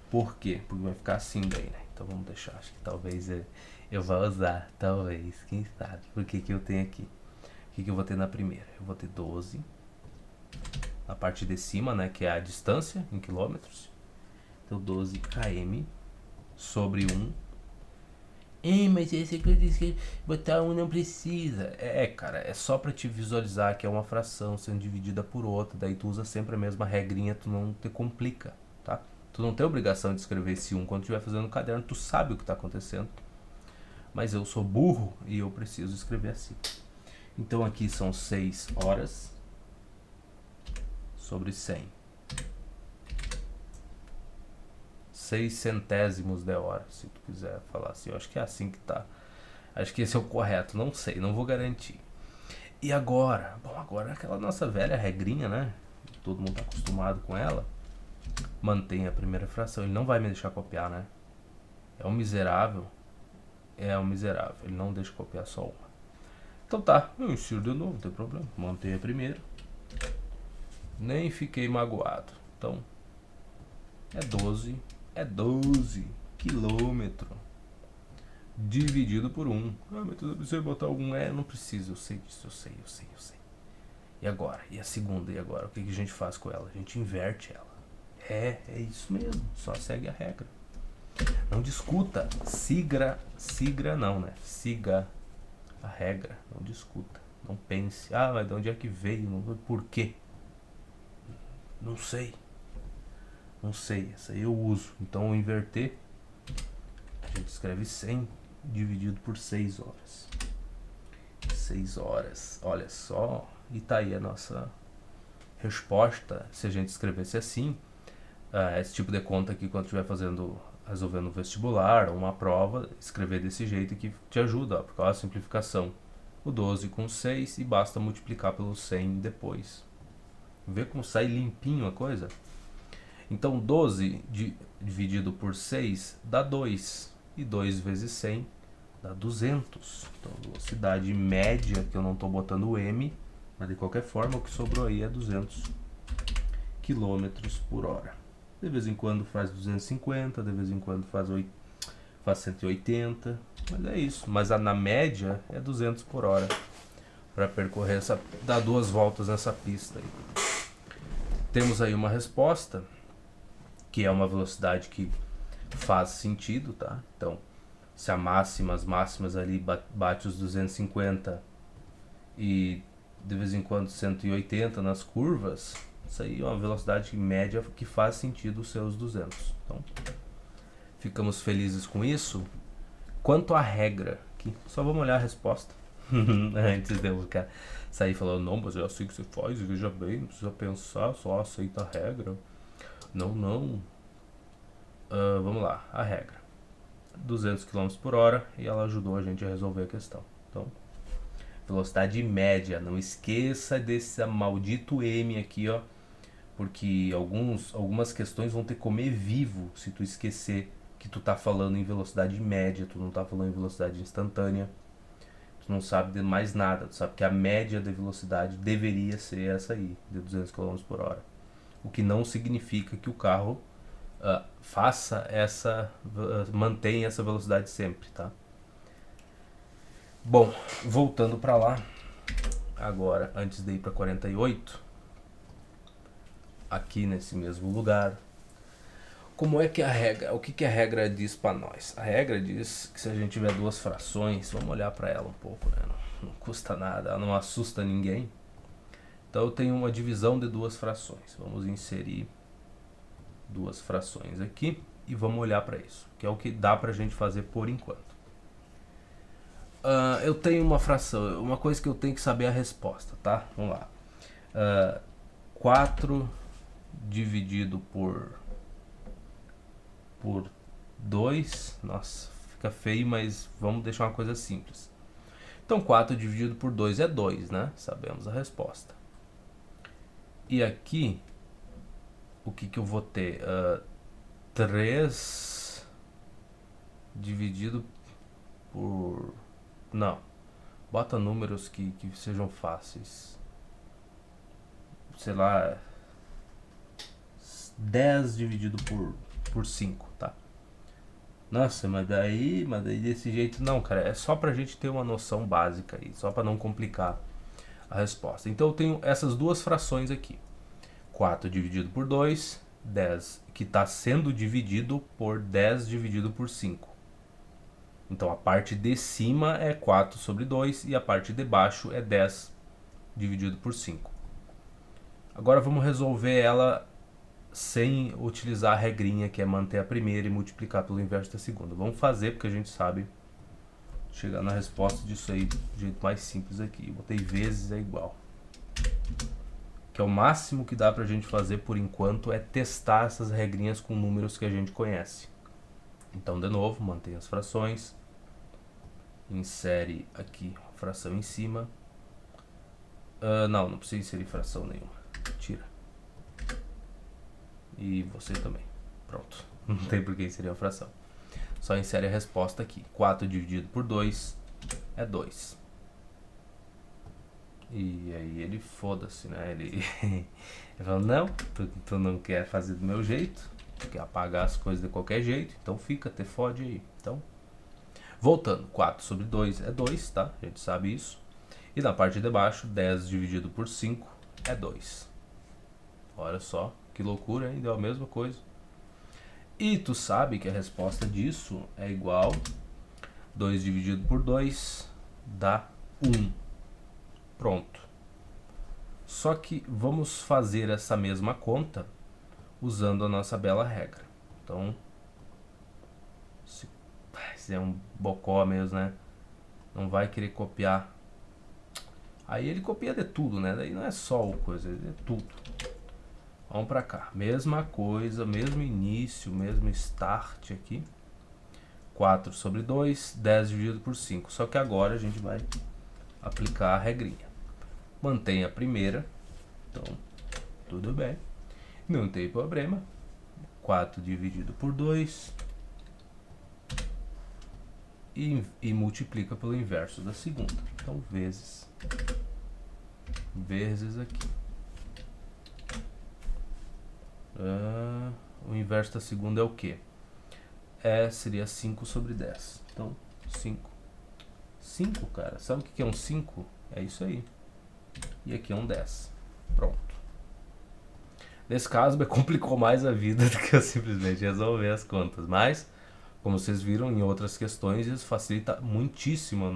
Por quê? Porque vai ficar assim daí, né? Então vamos deixar, acho que talvez eu vá usar, talvez, quem sabe. Por que eu tenho aqui? O que eu vou ter na primeira? Eu vou ter 12 na parte de cima, né, que é a distância em quilômetros. Então 12 km sobre 1. Mas esse aqui eu disse que botar 1 não precisa. Cara, é só para te visualizar que é uma fração sendo dividida por outra. Daí tu usa sempre a mesma regrinha, tu não te complica, tá? Tu não tem obrigação de escrever esse 1 quando estiver fazendo no caderno, tu sabe o que está acontecendo. Mas eu sou burro e eu preciso escrever assim. Então aqui são 6 horas sobre 100. 6 centésimos de hora, se tu quiser falar assim. Eu acho que é assim que tá. Acho que esse é o correto, não sei, não vou garantir. E agora? Bom, agora é aquela nossa velha regrinha, né? Todo mundo tá acostumado com ela. Mantém a primeira fração. Ele não vai me deixar copiar, né? É um miserável. É um miserável. Ele não deixa copiar só uma. Então tá, eu insiro de novo, não tem problema. Mantém a primeira. Nem fiquei magoado. Então, é 12 quilômetros dividido por 1. Ah, mas tu precisa botar algum não preciso, eu sei disso, eu sei. E agora? E a segunda? E agora? O que a gente faz com ela? A gente inverte ela. É isso mesmo, só segue a regra. Não discuta, siga não, né? Siga a regra, não discuta. Não pense, mas de onde é que veio? Por quê? Não sei, essa aí eu uso. Então, inverter, a gente escreve 100 dividido por 6 horas. 6 horas, olha só. E tá aí a nossa resposta. Se a gente escrevesse assim, esse tipo de conta aqui, quando estiver resolvendo um vestibular ou uma prova, escrever desse jeito que te ajuda, por causa da simplificação. O 12 com 6 e basta multiplicar pelo 100 depois. Vê como sai limpinho a coisa? Então 12 dividido por 6 dá 2. E 2 vezes 100 dá 200. Então a velocidade média, que eu não estou botando o M, mas de qualquer forma o que sobrou aí é 200 quilômetros por hora. De vez em quando faz 250, de vez em quando faz 180, mas é isso. Mas na média é 200 por hora para percorrer dar 2 voltas nessa pista aí. Temos aí uma resposta, que é uma velocidade que faz sentido, tá? Então, se as máximas ali bate os 250 e de vez em quando 180 nas curvas, isso aí é uma velocidade média que faz sentido os seus 200. Então, ficamos felizes com isso. Quanto à regra, aqui, só vamos olhar a resposta. Antes de eu sair falando, não, mas é assim que você faz, veja bem, não precisa pensar, só aceita a regra. Não. Vamos lá, a regra. 200 km por hora e ela ajudou a gente a resolver a questão. Então, velocidade média, não esqueça desse maldito M aqui, ó, porque algumas questões vão ter que comer vivo se tu esquecer que tu tá falando em velocidade média, tu não tá falando em velocidade instantânea, tu não sabe de mais nada, tu sabe que a média de velocidade deveria ser essa aí, de 200 km por hora. O que não significa que o carro mantenha essa velocidade sempre, tá? Bom, voltando para lá, agora, antes de ir para 48, aqui nesse mesmo lugar, como é que a regra, o que a regra diz para nós? A regra diz que se a gente tiver 2 frações, vamos olhar para ela um pouco, né? Não custa nada, ela não assusta ninguém. Então eu tenho uma divisão de 2 frações. Vamos inserir 2 frações aqui e vamos olhar para isso, que é o que dá pra gente fazer por enquanto. Eu tenho uma fração, uma coisa que eu tenho que saber a resposta, tá? Vamos lá. 4 dividido por 2, nossa, fica feio, mas vamos deixar uma coisa simples. Então 4 dividido por 2 é 2, né? Sabemos a resposta. E aqui, o que eu vou ter? 3 dividido por... Não, bota números que sejam fáceis. Sei lá, 10 dividido por 5, tá? Nossa, mas daí desse jeito não, cara, é só pra gente ter uma noção básica aí, só pra não complicar a resposta. Então eu tenho essas 2 frações aqui. 4 dividido por 2, 10, que está sendo dividido por 10 dividido por 5. Então a parte de cima é 4 sobre 2 e a parte de baixo é 10 dividido por 5. Agora vamos resolver ela sem utilizar a regrinha, que é manter a primeira e multiplicar pelo inverso da segunda. Vamos fazer, porque a gente sabe chegar na resposta disso aí do jeito mais simples aqui. Eu botei vezes é igual. Que é o máximo que dá pra gente fazer por enquanto, é testar essas regrinhas com números que a gente conhece. Então, de novo, mantém as frações, insere aqui a fração em cima, Não precisa inserir fração nenhuma. Tira. E você também. Pronto. Não tem por que inserir a fração. Só insere a resposta aqui. 4 dividido por 2 é 2. E aí ele foda-se, né? Ele fala, não, tu não quer fazer do meu jeito, tu quer apagar as coisas de qualquer jeito, então fica, te fode aí. Então, voltando, 4 sobre 2 é 2, tá? A gente sabe isso. E na parte de baixo, 10 dividido por 5 é 2. Olha só, que loucura, hein? Deu a mesma coisa. E tu sabe que a resposta disso é igual 2 dividido por 2 dá 1. Pronto. Só que vamos fazer essa mesma conta usando a nossa bela regra. Então, se é um bocó mesmo, né? Não vai querer copiar. Aí ele copia de tudo, né? Daí não é só o coisa, é tudo. Vamos pra cá. Mesma coisa, mesmo início, mesmo start aqui. 4 sobre 2, 10 dividido por 5. Só que agora a gente vai aplicar a regrinha. Mantém a primeira. Então, tudo bem. Não tem problema. 4 dividido por 2. E multiplica pelo inverso da segunda. Então, vezes aqui. O inverso da segunda é o quê? Seria 5 sobre 10. Então, 5. 5, cara. Sabe o que é um 5? É isso aí. E aqui é um 10. Pronto. Nesse caso, me complicou mais a vida do que eu simplesmente resolver as contas. Mas, como vocês viram em outras questões, isso facilita muitíssimo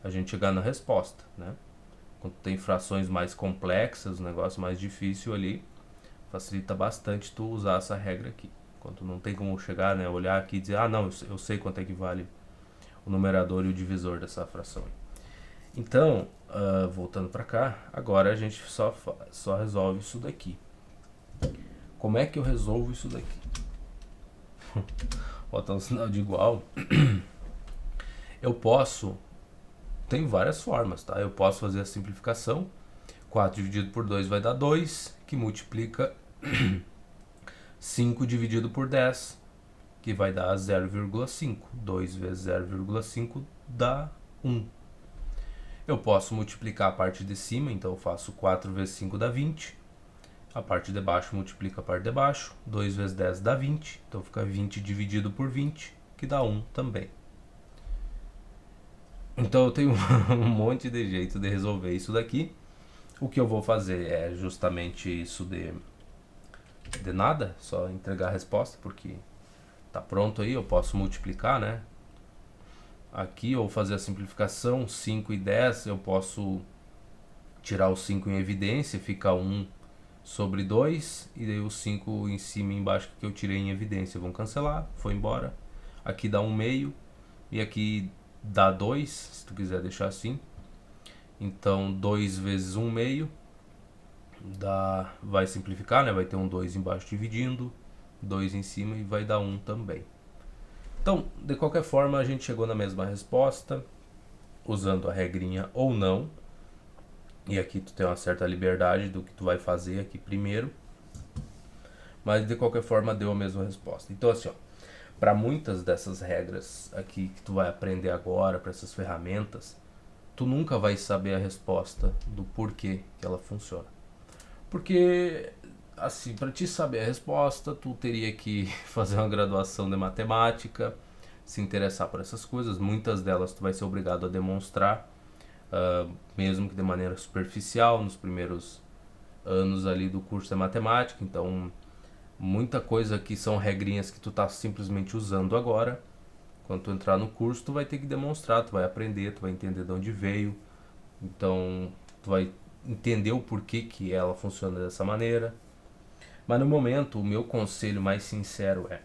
a gente chegar na resposta, né? Quando tem frações mais complexas, um negócio mais difícil ali, facilita bastante tu usar essa regra aqui. Quando não tem como chegar, né, olhar aqui e dizer, ah, não, eu sei quanto é que vale o numerador e o divisor dessa fração. Então, voltando para cá, agora a gente só resolve isso daqui. Como é que eu resolvo isso daqui? Botar um sinal de igual. Eu posso... Tem várias formas, tá? Eu posso fazer a simplificação. 4 dividido por 2 vai dar 2, que multiplica 5 dividido por 10, que vai dar 0,5. 2 vezes 0,5 dá 1. Eu posso multiplicar a parte de cima, então eu faço 4 vezes 5 dá 20. A parte de baixo multiplica a parte de baixo. 2 vezes 10 dá 20, então fica 20 dividido por 20, que dá 1 também. Então eu tenho um monte de jeito de resolver isso daqui. O que eu vou fazer é justamente isso de nada, só entregar a resposta, porque tá pronto aí, eu posso multiplicar, né? Aqui eu vou fazer a simplificação, 5 e 10, eu posso tirar o 5 em evidência, fica 1 sobre 2, e daí os 5 em cima e embaixo que eu tirei em evidência vão cancelar, foi embora. Aqui dá 1 meio, e aqui dá 2, se tu quiser deixar assim. Então 2 vezes 1 meio vai simplificar, né? Vai ter um 2 embaixo dividindo, 2 em cima e vai dar 1 também. Então, de qualquer forma, a gente chegou na mesma resposta, usando a regrinha ou não. E aqui tu tem uma certa liberdade do que tu vai fazer aqui primeiro. Mas de qualquer forma deu a mesma resposta. Então assim, ó, para muitas dessas regras aqui que tu vai aprender agora, para essas ferramentas, tu nunca vai saber a resposta do porquê que ela funciona. Porque, assim, para te saber a resposta, tu teria que fazer uma graduação de matemática, se interessar por essas coisas. Muitas delas tu vai ser obrigado a demonstrar, mesmo que de maneira superficial, nos primeiros anos ali do curso de matemática. Então, muita coisa que são regrinhas que tu tá simplesmente usando agora. Quando tu entrar no curso, tu vai ter que demonstrar, tu vai aprender, tu vai entender de onde veio. Então, tu vai entender o porquê que ela funciona dessa maneira. Mas no momento, o meu conselho mais sincero é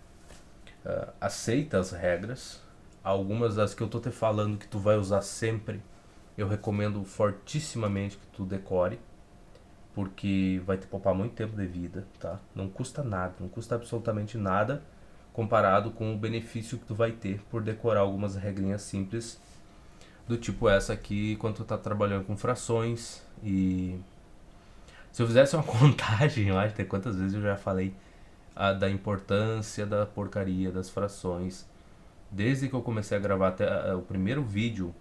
aceita as regras. Algumas das que eu tô te falando que tu vai usar sempre, eu recomendo fortissimamente que tu decore, porque vai te poupar muito tempo de vida, tá? Não custa nada, não custa absolutamente nada comparado com o benefício que tu vai ter por decorar algumas regrinhas simples do tipo essa aqui, quando tu tá trabalhando com frações E se eu fizesse uma contagem, eu acho que quantas vezes eu já falei da importância da porcaria das frações. Desde que eu comecei a gravar até o primeiro vídeo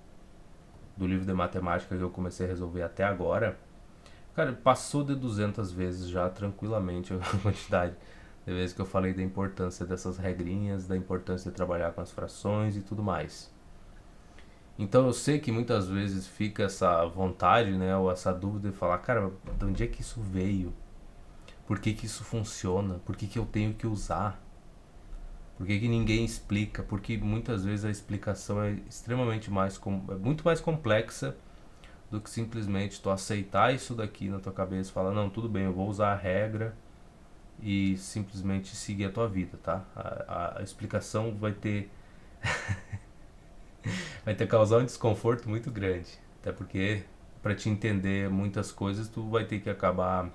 do livro de matemática que eu comecei a resolver até agora, cara, passou de 200 vezes já tranquilamente a quantidade de vezes que eu falei da importância dessas regrinhas, da importância de trabalhar com as frações e tudo mais. Então eu sei que muitas vezes fica essa vontade, né, ou essa dúvida de falar, cara, de onde é que isso veio? Por que que isso funciona? Por que que eu tenho que usar? Por que que ninguém explica? Porque muitas vezes a explicação é extremamente é muito mais complexa do que simplesmente tu aceitar isso daqui na tua cabeça e falar, não, tudo bem, eu vou usar a regra e simplesmente seguir a tua vida, tá? A explicação vai ter causar um desconforto muito grande, até porque para te entender muitas coisas tu vai ter que acabar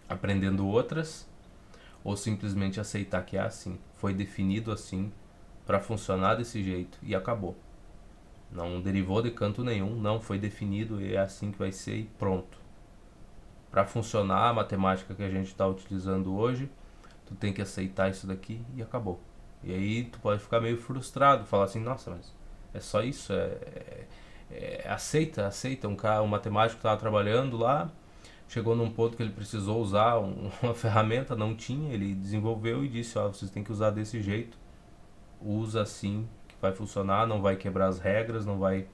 aprendendo outras ou simplesmente aceitar que é assim, foi definido assim para funcionar desse jeito e acabou. Não derivou de canto nenhum, não foi definido e é assim que vai ser e pronto. Para funcionar a matemática que a gente está utilizando hoje, tu tem que aceitar isso daqui e acabou. E aí tu pode ficar meio frustrado, falar assim, nossa, mas é só isso, aceita. Um matemático estava trabalhando lá, chegou num ponto que ele precisou usar uma ferramenta, não tinha, ele desenvolveu e disse, ó, vocês têm que usar desse jeito, usa assim que vai funcionar, não vai quebrar as regras, não vai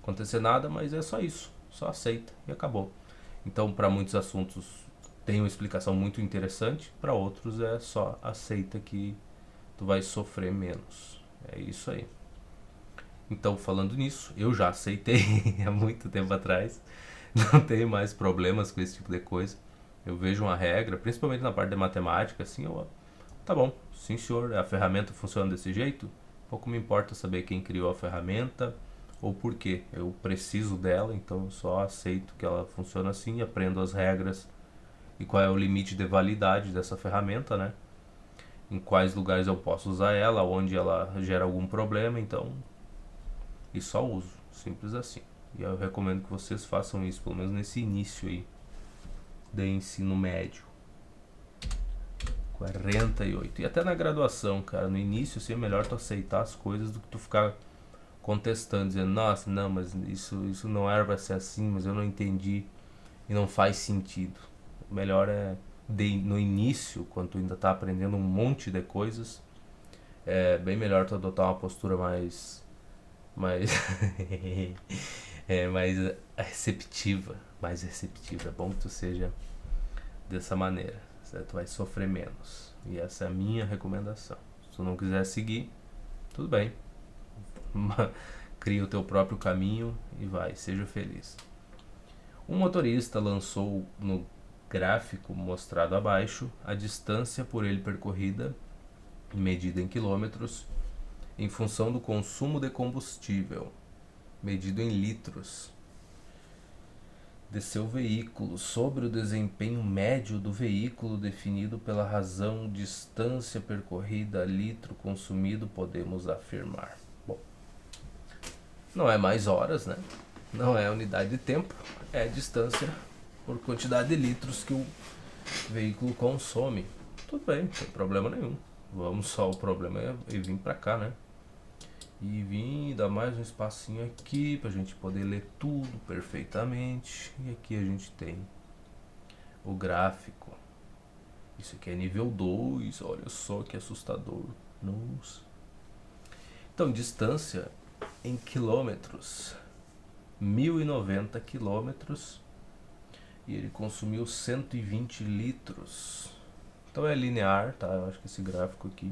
acontecer nada, mas é só isso, só aceita e acabou. Então, para muitos assuntos tem uma explicação muito interessante, para outros é só aceita que tu vai sofrer menos. É isso aí. Então, falando nisso, eu já aceitei há muito tempo atrás, não tenho mais problemas com esse tipo de coisa. Eu vejo uma regra, principalmente na parte de matemática, assim, tá bom, sim senhor, a ferramenta funciona desse jeito, pouco me importa saber quem criou a ferramenta ou por quê. Eu preciso dela, então eu só aceito que ela funciona assim, aprendo as regras e qual é o limite de validade dessa ferramenta, né? Em quais lugares eu posso usar ela, onde ela gera algum problema, então, e só uso, simples assim. E eu recomendo que vocês façam isso, pelo menos nesse início aí de ensino médio. 48. E até na graduação, cara, no início assim, é melhor tu aceitar as coisas do que tu ficar contestando, dizendo, nossa, não, mas isso não era pra ser assim, mas eu não entendi e não faz sentido. O melhor é no início, quando tu ainda tá aprendendo um monte de coisas, é bem melhor tu adotar uma postura mais mais receptiva, mais receptiva. É bom que tu seja dessa maneira, certo? Tu vai sofrer menos. E essa é a minha recomendação. Se tu não quiser seguir, tudo bem. Cria o teu próprio caminho e vai, seja feliz. Um motorista lançou no gráfico mostrado abaixo a distância por ele percorrida, medida em quilômetros, em função do consumo de combustível, medido em litros, de seu veículo, sobre o desempenho médio do veículo definido pela razão distância percorrida litro consumido, podemos afirmar. Bom, não é mais horas, né? Não é unidade de tempo, é distância por quantidade de litros que o veículo consome. Tudo bem, não tem problema nenhum. Vamos só, o problema é vir pra cá, né? E vim dar mais um espacinho aqui pra gente poder ler tudo perfeitamente. E aqui a gente tem o gráfico. Isso aqui é nível 2, olha só que assustador. Nossa. Então, distância em quilômetros. 1090 quilômetros. E ele consumiu 120 litros. Então é linear, tá? Eu acho que esse gráfico aqui,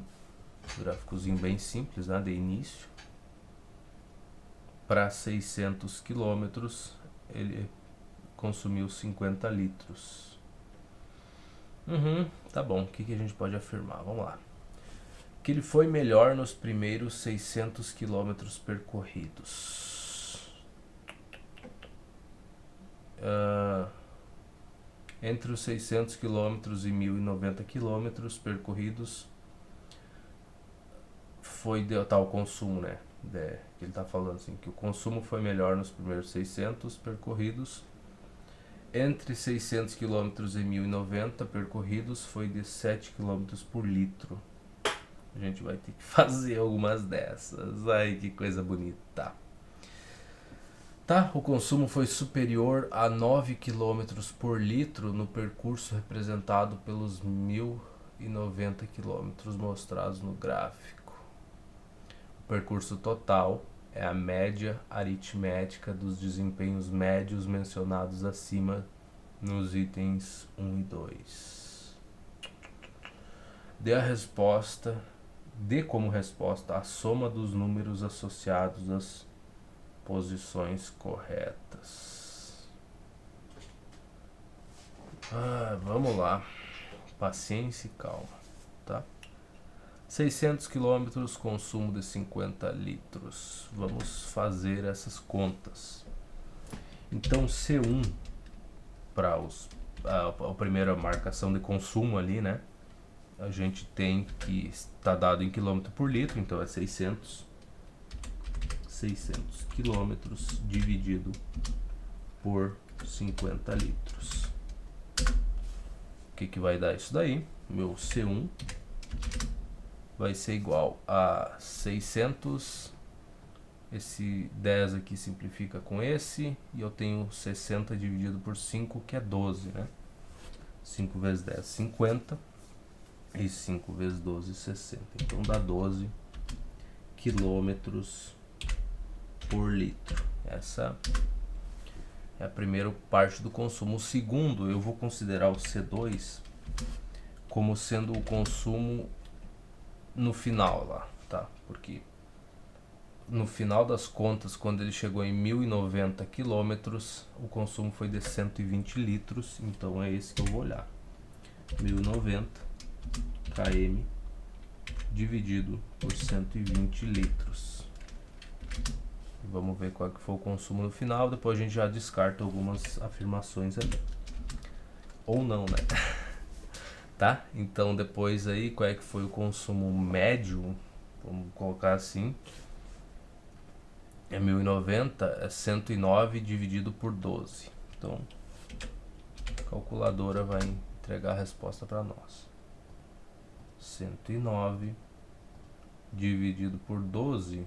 gráficozinho bem simples, né? De início. Para 600 quilômetros, ele consumiu 50 litros. Tá bom, o que a gente pode afirmar? Vamos lá. Que ele foi melhor nos primeiros 600 quilômetros percorridos. Entre os 600 quilômetros e 1090 quilômetros percorridos, foi de tal consumo, né? Ele está falando assim, que o consumo foi melhor nos primeiros 600 percorridos entre 600 km e 1090 percorridos foi de 7 km por litro. A gente vai ter que fazer algumas dessas. Ai, que coisa bonita. Tá, o consumo foi superior a 9 km por litro no percurso representado pelos 1090 km mostrados no gráfico. O percurso total é a média aritmética dos desempenhos médios mencionados acima nos itens 1 e 2. Dê como resposta a soma dos números associados às posições corretas. Vamos lá. Paciência e calma, tá? 600 km, consumo de 50 litros. Vamos fazer essas contas. Então, C1, para a primeira marcação de consumo ali, né? A gente tem que está dado em quilômetro por litro, então é 600 quilômetros dividido por 50 litros. O que vai dar isso daí? Meu C1 vai ser igual a 600, esse 10 aqui simplifica com esse, e eu tenho 60 dividido por 5, que é 12, né? 5 vezes 10, 50, e 5 vezes 12, 60. Então dá 12 quilômetros por litro. Essa é a primeira parte do consumo. O segundo, eu vou considerar o C2 como sendo o consumo no final lá, tá? Porque no final das contas, quando ele chegou em 1090 quilômetros, o consumo foi de 120 litros, então é esse que eu vou olhar. 1090 km dividido por 120 litros. Vamos ver qual que foi o consumo no final, depois a gente já descarta algumas afirmações ali. Ou não, né? Tá? Então depois aí, qual é que foi o consumo médio? Vamos colocar assim. É 1090, é 109 dividido por 12. Então, a calculadora vai entregar a resposta para nós. 109 dividido por 12,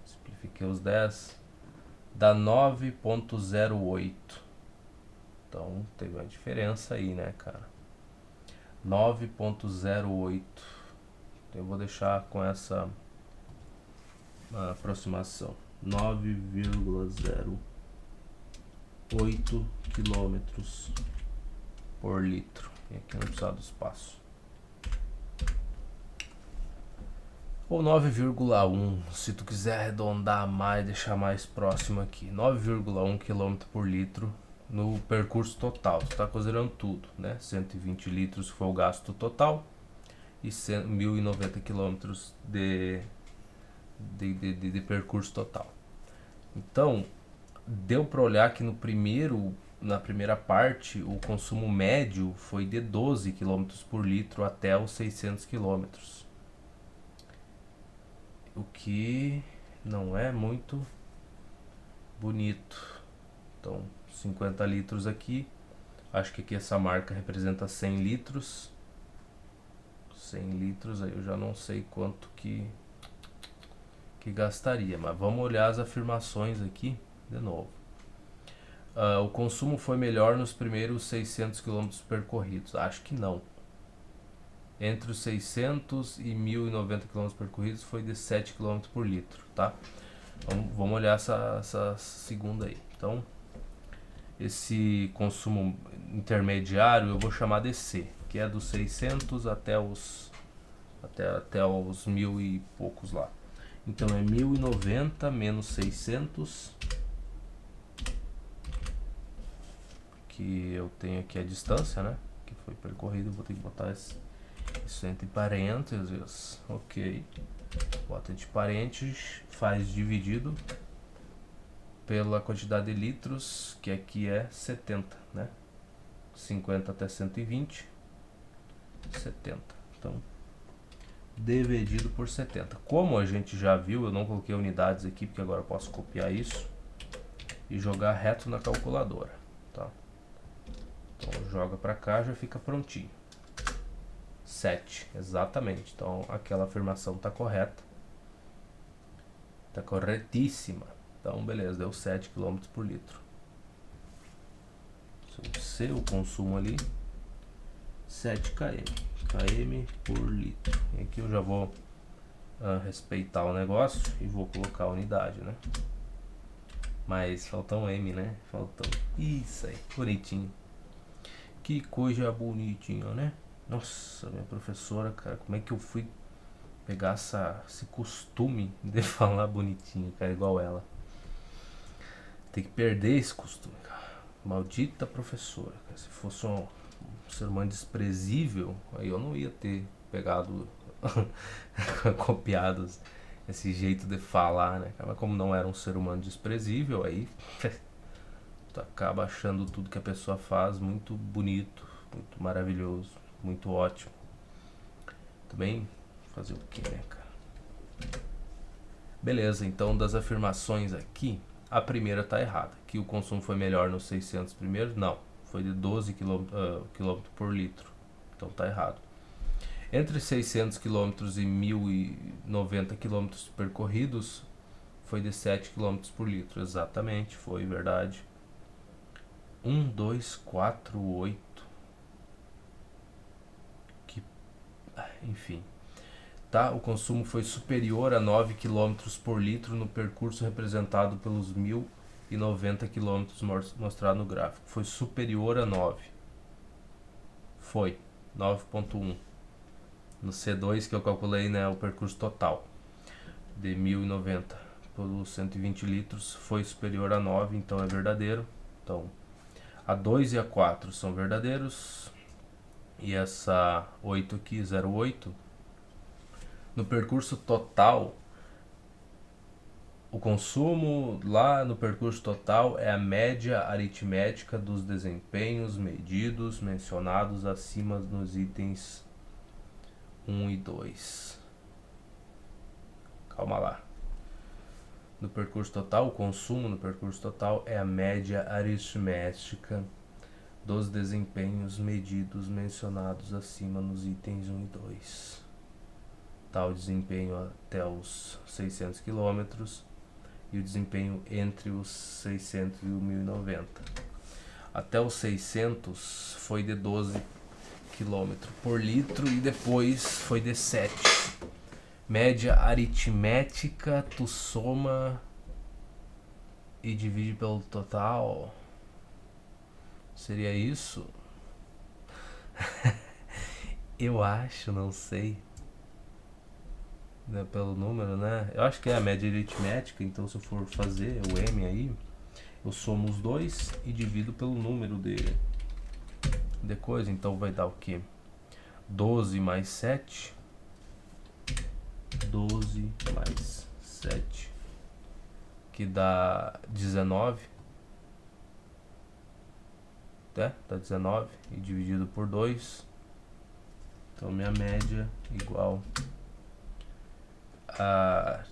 simplifiquei os 10, dá 9,08. Então teve uma diferença aí, né, cara? 9,08. Eu vou deixar com essa aproximação. 9,08 quilômetros por litro. E aqui não precisa do espaço. Ou 9,1, se tu quiser arredondar mais, deixar mais próximo aqui. 9,1 km por litro no percurso total. Tu tá considerando tudo, né? 120 litros foi o gasto total e 1090 km de percurso total. Então, deu para olhar que na primeira parte, o consumo médio foi de 12 km por litro até os 600 km. O que não é muito bonito. Então, 50 litros aqui. Acho que aqui essa marca representa 100 litros. 100 litros, aí eu já não sei quanto que gastaria. Mas vamos olhar as afirmações aqui de novo. O consumo foi melhor nos primeiros 600 km percorridos. Acho que não. Entre os 600 e 1090 km percorridos foi de 7 km por litro, tá? Vamos olhar essa segunda aí. Então, esse consumo intermediário eu vou chamar de C, que é dos 600 até os 1000 e poucos lá. Então é 1090 menos 600, que eu tenho aqui a distância, né, que foi percorrido. Eu vou ter que botar isso entre parênteses, ok. Bota entre parênteses, faz dividido pela quantidade de litros, que aqui é 70, né? 50 até 120, 70. Então, dividido por 70. Como a gente já viu, eu não coloquei unidades aqui, porque agora eu posso copiar isso e jogar reto na calculadora. tá? Então joga pra cá, já fica prontinho. 7, exatamente. Então aquela afirmação tá correta. Tá corretíssima. Então beleza, deu 7 km por litro. Se o consumo ali 7 km por litro. E aqui eu já vou respeitar o negócio e vou colocar a unidade, né? Mas falta um M, né? Faltou. Isso aí, bonitinho. Que coisa bonitinha, né? Nossa, minha professora, cara, como é que eu fui pegar esse costume de falar bonitinho, cara, igual ela? Tem que perder esse costume, cara. Maldita professora, cara. Se fosse um ser humano desprezível, aí eu não ia ter pegado copiado esse jeito de falar, né? Mas como não era um ser humano desprezível, aí tu acaba achando tudo que a pessoa faz muito bonito, muito maravilhoso, muito ótimo. Também fazer o que, né, cara? Beleza, então das afirmações aqui, a primeira tá errada. Que o consumo foi melhor nos 600 primeiros? Não, foi de 12 km por litro. Então tá errado. Entre 600 km e 1090 km percorridos, foi de 7 km por litro. Exatamente, foi verdade. 1, 2, 4, 8. Enfim. Tá? O consumo foi superior a 9 km por litro no percurso representado pelos 1090 km mostrado no gráfico. Foi superior a 9. Foi 9.1. No C2 que eu calculei, né, o percurso total de 1090 pelos 120 litros foi superior a 9, então é verdadeiro. Então a 2 e a 4 são verdadeiros. E essa 8 aqui, 0,8, no percurso total, o consumo lá no percurso total é a média aritmética dos desempenhos medidos mencionados acima nos itens 1 e 2. Calma lá. No percurso total, o consumo no percurso total é a média aritmética dos desempenhos medidos mencionados acima nos itens 1 e 2. Tá, o desempenho até os 600 km e o desempenho entre os 600 e o 1090. Até os 600 foi de 12 km por litro e depois foi de 7. Média aritmética, tu soma e divide pelo total. Seria isso? Eu acho, não sei. Pelo número, né? Eu acho que é a média aritmética, então se eu for fazer o M aí, eu somo os dois e divido pelo número de coisa, então vai dar o que? 12 mais 7. 12 mais 7, que dá 19. Dá 19 e dividido por 2. Então minha média igual a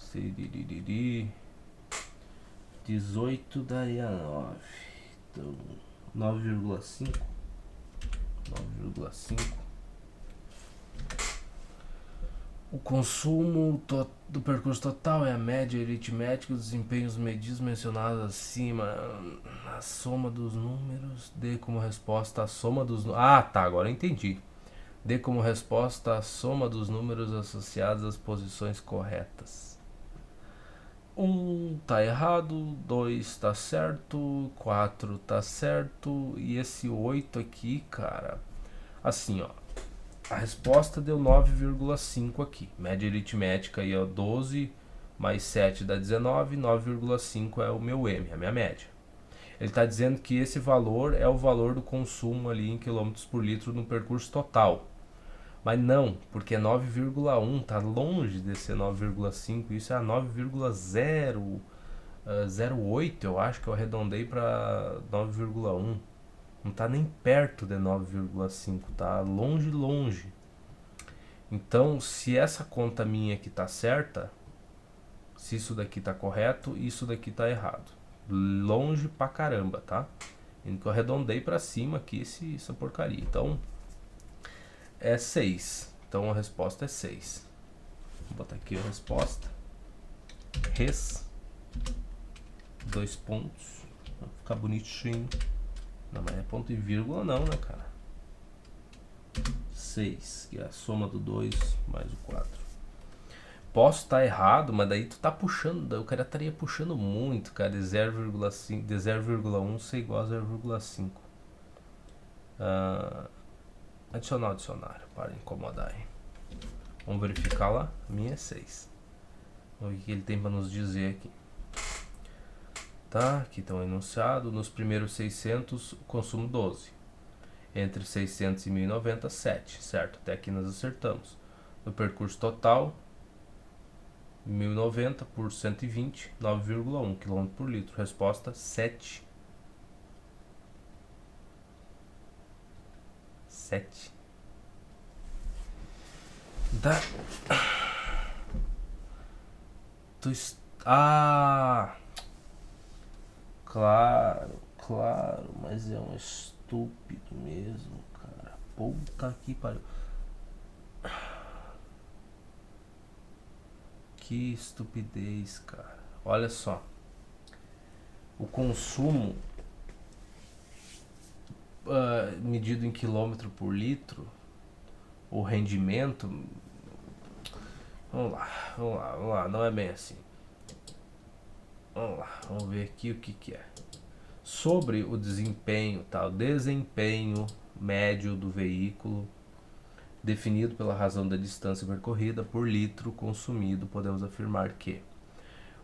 18 daria 9. Então 9,5. 9,5. O consumo do percurso total é a média aritmética dos desempenhos medidos mencionados acima. A soma dos números. Dê como resposta a soma dos... Ah, tá, agora eu entendi. Dê como resposta a soma dos números associados às posições corretas. 1 tá errado, 2 tá certo, 4 tá certo, e esse 8 aqui, cara, assim, ó, a resposta deu 9,5 aqui, média aritmética aí, ó, 12 mais 7 dá 19, 9,5 é o meu M, a minha média. Ele está dizendo que esse valor é o valor do consumo ali em quilômetros por litro no percurso total. Mas não, porque 9,1 está longe de ser 9,5, isso é 9,008, eu acho que eu arredondei para 9,1. Não está nem perto de 9,5, tá longe, longe. Então, se essa conta minha aqui está certa, se isso daqui está correto, isso daqui está errado. Longe pra caramba, tá? Indo que eu arredondei pra cima aqui essa porcaria. Então, é 6. Então a resposta é 6. Vou botar aqui a resposta. Res. 2 pontos. Vai ficar bonitinho. Não, mas é ponto e vírgula não, né, cara? 6, que é a soma do 2 mais o 4. Posso estar errado, mas daí tu tá puxando, o cara estaria puxando muito, cara, de 0,5, de 0,1 ser igual a 0,5. Adicionar o dicionário, para incomodar aí. Vamos verificar lá, a minha é 6. Vamos ver o que ele tem para nos dizer aqui. Tá, aqui está o enunciado, nos primeiros 600, o consumo 12. Entre 600 e 1090, 7, certo? Até aqui nós acertamos. No percurso total, 1090 por 120, 9,1 km por litro. Resposta 7. 7. Da... Claro, claro, mas é um estúpido mesmo, cara. Puta que pariu. Que estupidez, cara. Olha só. O consumo medido em quilômetro por litro, o rendimento. Vamos lá, não é bem assim. Vamos lá, vamos ver aqui o que é. Sobre o desempenho, tá? O desempenho médio do veículo, definido pela razão da distância percorrida por litro consumido, podemos afirmar que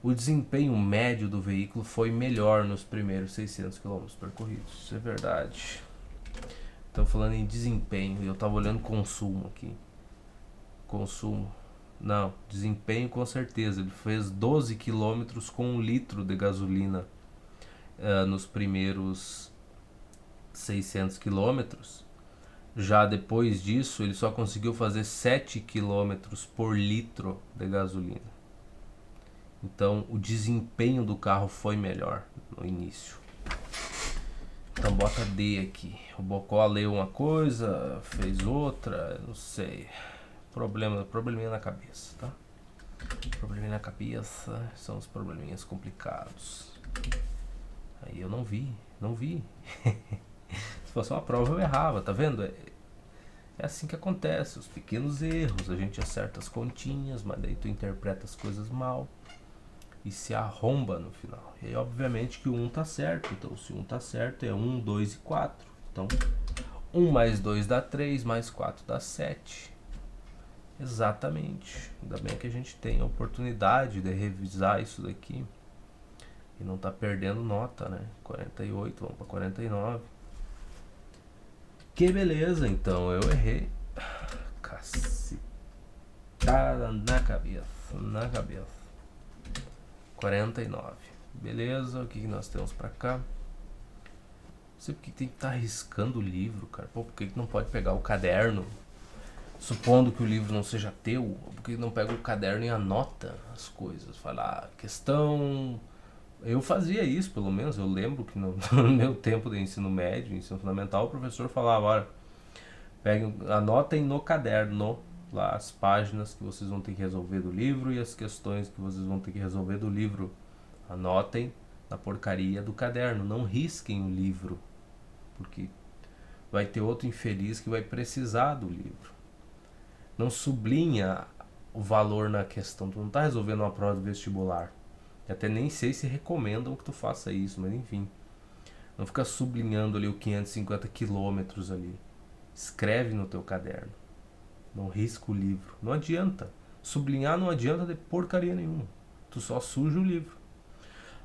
o desempenho médio do veículo foi melhor nos primeiros 600 km percorridos. Isso é verdade. Estamos falando em desempenho e eu estava olhando consumo aqui. Consumo. Não, desempenho com certeza. Ele fez 12 km com 1 litro de gasolina nos primeiros 600 km. Já depois disso, ele só conseguiu fazer 7 km por litro de gasolina. Então, o desempenho do carro foi melhor no início. Então, bota D aqui. O Bocó leu uma coisa, fez outra, não sei. Probleminha na cabeça, tá? Probleminha na cabeça são os probleminhas complicados. Aí eu não vi. Se fosse uma prova eu errava, tá vendo? É assim que acontece, os pequenos erros, a gente acerta as continhas, mas daí tu interpreta as coisas mal e se arromba no final. E aí, obviamente que o 1 tá certo, então se o 1 tá certo é 1, 2 e 4. Então 1 mais 2 dá 3, mais 4 dá 7. Exatamente. Ainda bem que a gente tem a oportunidade de revisar isso daqui e não tá perdendo nota, né? 48, vamos para 49. Que beleza, então eu errei. Cacetada na cabeça. 49. Beleza, o que nós temos pra cá? Não sei porque tem que estar riscando o livro, cara. Pô, por que não pode pegar o caderno? Supondo que o livro não seja teu, por que não pega o caderno e anota as coisas? Fala, questão. Eu fazia isso, pelo menos. Eu lembro que no meu tempo de ensino médio, ensino fundamental, o professor falava: olha, anotem no caderno lá as páginas que vocês vão ter que resolver do livro e as questões que vocês vão ter que resolver do livro. Anotem na porcaria do caderno, não risquem o livro, porque vai ter outro infeliz que vai precisar do livro. Não sublinha o valor na questão, tu não está resolvendo uma prova de vestibular. Até nem sei se recomendam que tu faça isso, mas enfim. Não fica sublinhando ali o 550 quilômetros ali. Escreve no teu caderno. Não risca o livro. Não adianta. Sublinhar não adianta de porcaria nenhuma. Tu só suja o livro.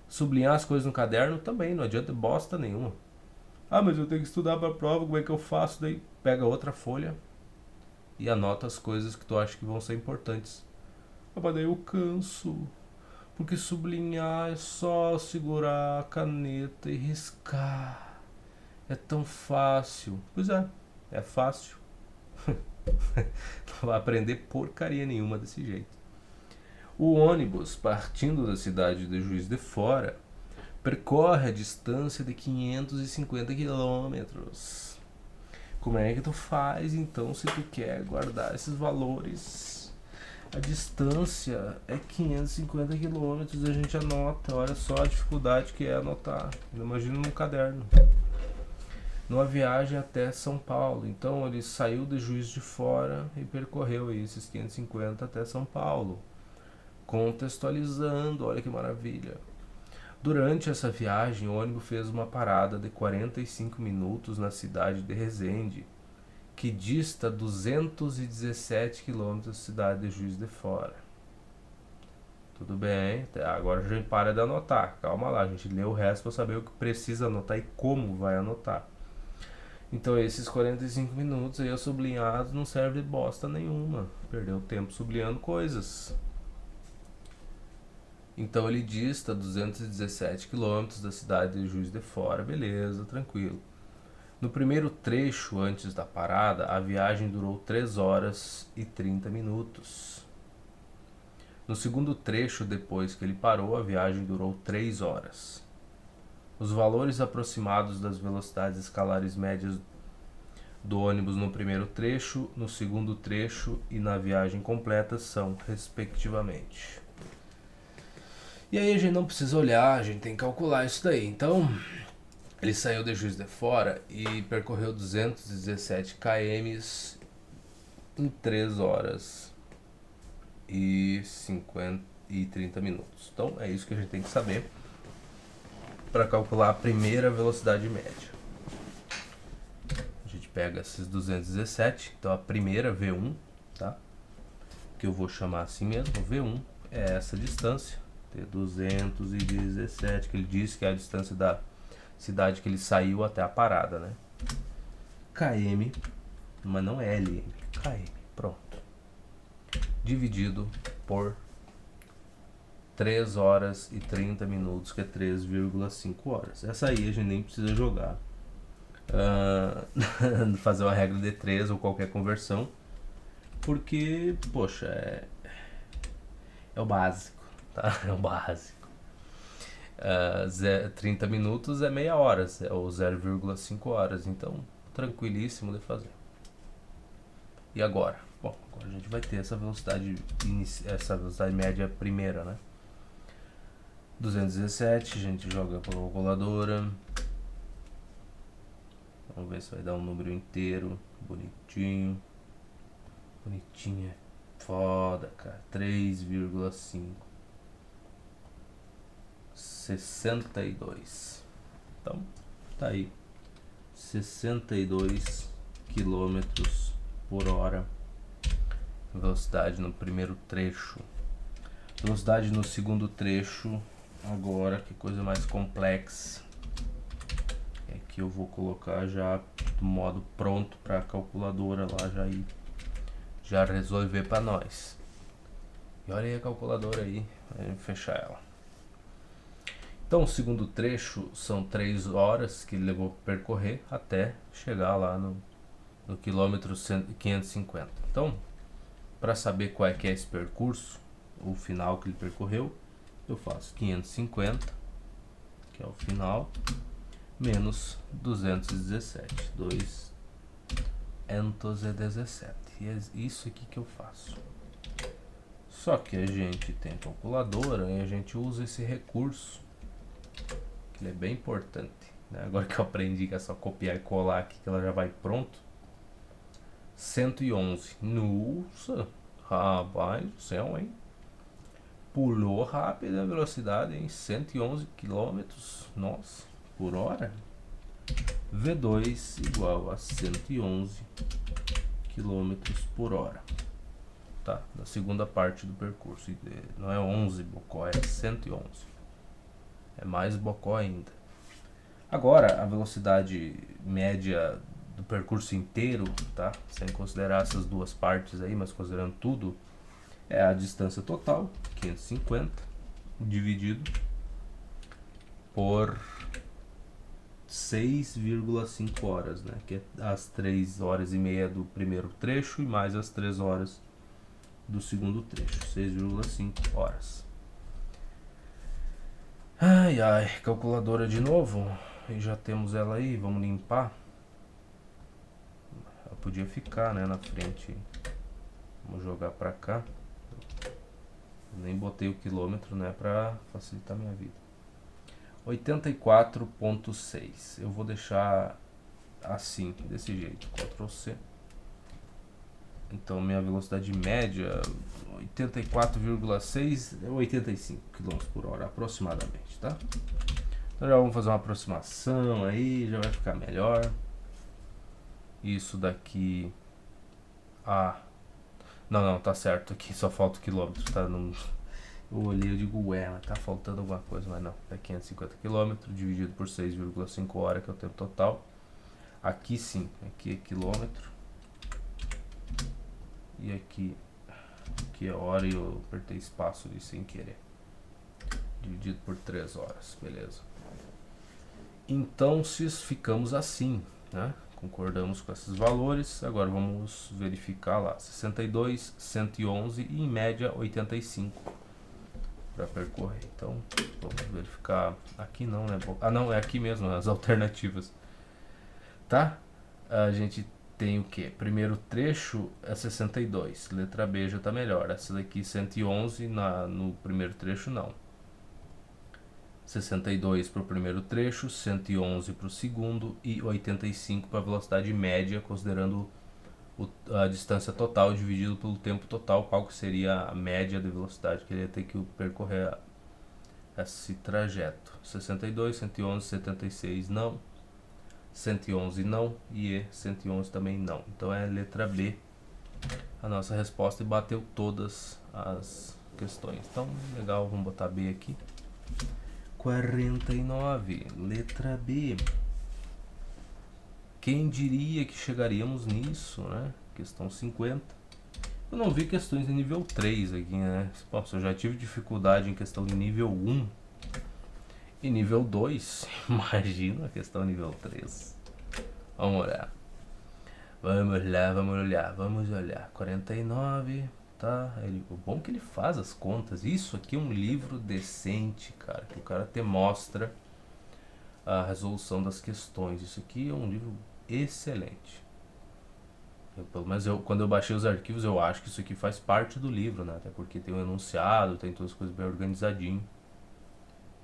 Sublinhar as coisas no caderno também não adianta de bosta nenhuma. Ah, mas eu tenho que estudar para a prova, como é que eu faço? Daí pega outra folha e anota as coisas que tu acha que vão ser importantes. Ah, mas daí eu canso. Porque sublinhar é só segurar a caneta e riscar. É tão fácil. Pois é fácil. Não vai aprender porcaria nenhuma desse jeito. O ônibus, partindo da cidade de Juiz de Fora, percorre a distância de 550 quilômetros. Como é que tu faz então se tu quer guardar esses valores? A distância é 550 quilômetros, a gente anota. Olha só a dificuldade que é anotar. Imagina num caderno. Numa viagem até São Paulo. Então ele saiu de Juiz de Fora e percorreu aí esses 550 até São Paulo. Contextualizando, olha que maravilha. Durante essa viagem, o ônibus fez uma parada de 45 minutos na cidade de Resende, que dista 217 quilômetros da cidade de Juiz de Fora. Tudo bem, agora a gente para de anotar. Calma lá, a gente lê o resto para saber o que precisa anotar e como vai anotar. Então esses 45 minutos aí sublinhados não serve de bosta nenhuma. Perdeu tempo sublinhando coisas. Então ele dista 217 quilômetros da cidade de Juiz de Fora. Beleza, tranquilo. No primeiro trecho antes da parada, a viagem durou 3 horas e 30 minutos. No segundo trecho, depois que ele parou, a viagem durou 3 horas. Os valores aproximados das velocidades escalares médias do ônibus no primeiro trecho, no segundo trecho e na viagem completa são, respectivamente. E aí a gente não precisa olhar, a gente tem que calcular isso daí. Então, ele saiu de Juiz de Fora e percorreu 217 km em 3 horas e 30 minutos. Então, é isso que a gente tem que saber para calcular a primeira velocidade média. A gente pega esses 217, então a primeira V1, tá? Que eu vou chamar assim mesmo, V1 é essa distância. 217, que ele disse que é a distância da cidade que ele saiu até a parada, né? KM, mas não é LM, KM, pronto. Dividido por 3 horas e 30 minutos, que é 3,5 horas. Essa aí a gente nem precisa jogar. Fazer uma regra de 3 ou qualquer conversão, porque, poxa, é o básico. Tá? É o básico. 30 minutos é meia hora, ou 0,5 horas, então tranquilíssimo de fazer. E agora? Bom, agora a gente vai ter essa velocidade média primeira, né? 217, a gente joga para a calculadora. Vamos ver se vai dar um número inteiro, bonitinho. Bonitinho é foda, cara. 3,5. 62. Então, tá aí. 62 quilômetros por hora. Velocidade no primeiro trecho. Velocidade no segundo trecho. Agora, que coisa mais complexa. É que eu vou colocar já do modo pronto para a calculadora lá já resolver para nós. E olha aí a calculadora aí. Vamos fechar ela. Então, o segundo trecho são 3 horas que ele levou para percorrer até chegar lá no quilômetro 550. Então, para saber qual é que é esse percurso, o final que ele percorreu, eu faço 550, que é o final, menos 217. 217. E é isso aqui que eu faço. Só que a gente tem calculadora e a gente usa esse recurso, que ele é bem importante, né? Agora que eu aprendi que é só copiar e colar aqui que ela já vai pronto. 111. Nossa, rapaz do céu, hein? Pulou rápido a velocidade em 111 km, nossa, por hora. V2 igual a 111 km por hora. Tá, na segunda parte do percurso. Não é 11 bocó, é 111. É mais bocó ainda. Agora, a velocidade média do percurso inteiro, tá? Sem considerar essas duas partes aí, mas considerando tudo, é a distância total, 550, dividido por 6,5 horas, né? Que é as 3 horas e meia do primeiro trecho e mais as 3 horas do segundo trecho, 6,5 horas. Ai, ai, calculadora de novo. E já temos ela aí, vamos limpar. Ela podia ficar, né, na frente. Vamos jogar pra cá. Nem botei o quilômetro, né, pra facilitar minha vida. 84,6. Eu vou deixar assim, desse jeito. Ctrl C. Então minha velocidade média 84,6 é 85 km por hora aproximadamente, tá? Então já vamos fazer uma aproximação aí, já vai ficar melhor. Isso daqui não, tá certo aqui, só falta o quilômetro, tá? Não, eu olhei e digo, ué, mas tá faltando alguma coisa, mas não, é 550 km dividido por 6,5 horas, que é o tempo total. Aqui sim, aqui é quilômetro. E aqui é hora e eu apertei espaço ali sem querer. Dividido por 3 horas, beleza. Então, se ficamos assim, né? Concordamos com esses valores. Agora vamos verificar lá. 62, 111 e em média 85 para percorrer. Então, vamos verificar. Aqui não, né? Ah, não, é aqui mesmo, as alternativas. Tá? A gente tem o que? Primeiro trecho é 62. Letra B já tá melhor. Essa daqui 111 no primeiro trecho não. 62 para o primeiro trecho, 111 para o segundo e 85 para a velocidade média, considerando a distância total dividido pelo tempo total, qual que seria a média de velocidade que ele ia ter que percorrer esse trajeto. 62, 111, 76 não, 111 não e 111 também não. Então é a letra B a nossa resposta e bateu todas as questões. Então legal, vamos botar B aqui. 49, letra B. Quem diria que chegaríamos nisso, né? Questão 50. Eu não vi questões de nível 3 aqui, né? Bom, se eu já tive dificuldade em questão de nível 1 e nível 2, imagina a questão nível 3. Vamos olhar. Vamos olhar. 49... Tá, o bom é que ele faz as contas. Isso aqui é um livro decente, cara, que o cara te mostra a resolução das questões. Isso aqui é um livro excelente. Pelo menos quando eu baixei os arquivos, eu acho que isso aqui faz parte do livro, né? Até porque tem um enunciado, tem todas as coisas bem organizadinho.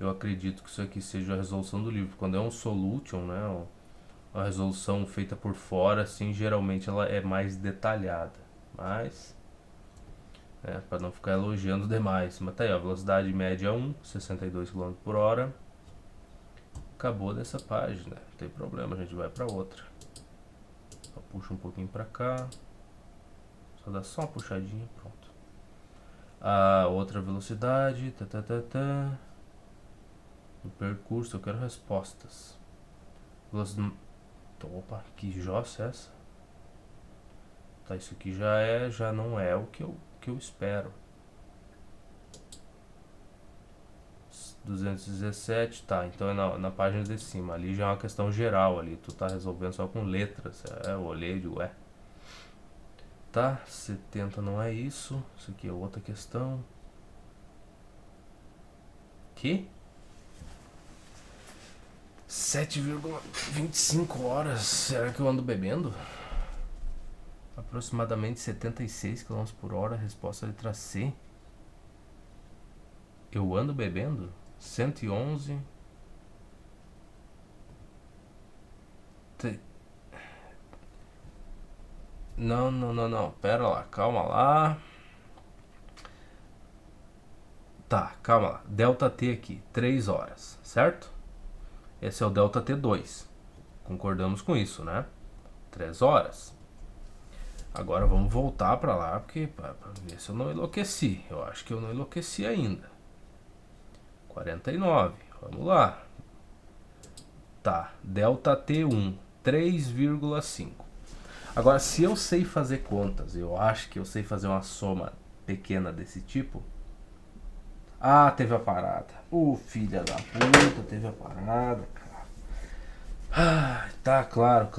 Eu acredito que isso aqui seja a resolução do livro. Quando é um solution, né, uma resolução feita por fora, assim, geralmente ela é mais detalhada. Mas para não ficar elogiando demais. Mas tá aí, ó, velocidade média 1, 62 km por hora. Acabou dessa página, não tem problema, a gente vai para outra. Só puxa um pouquinho para cá. Só dá só uma puxadinha, pronto. A outra velocidade, o percurso, eu quero respostas. Opa, que jossa é essa? Tá, isso aqui já não é o que eu espero. 217, tá, então é na página de cima. Ali já é uma questão geral, ali tu tá resolvendo só com letras. Eu olhei e digo, tá, 70 não é isso. Isso aqui é outra questão. Que? 7,25 horas. Será que eu ando bebendo? Aproximadamente 76 km por hora. Resposta letra C. Eu ando bebendo? 111. Não. Pera lá, calma lá. Tá, calma lá. Delta T aqui, 3 horas, certo? Esse é o delta T2. Concordamos com isso, né? 3 horas. Agora vamos voltar pra lá, porque pra ver se eu não enlouqueci. Eu acho que eu não enlouqueci ainda. 49, vamos lá. Tá, delta T1, 3,5. Agora, se eu sei fazer contas, eu acho que eu sei fazer uma soma pequena desse tipo. Ah, teve a parada. Filha da puta, teve a parada, cara. Ah, tá, claro.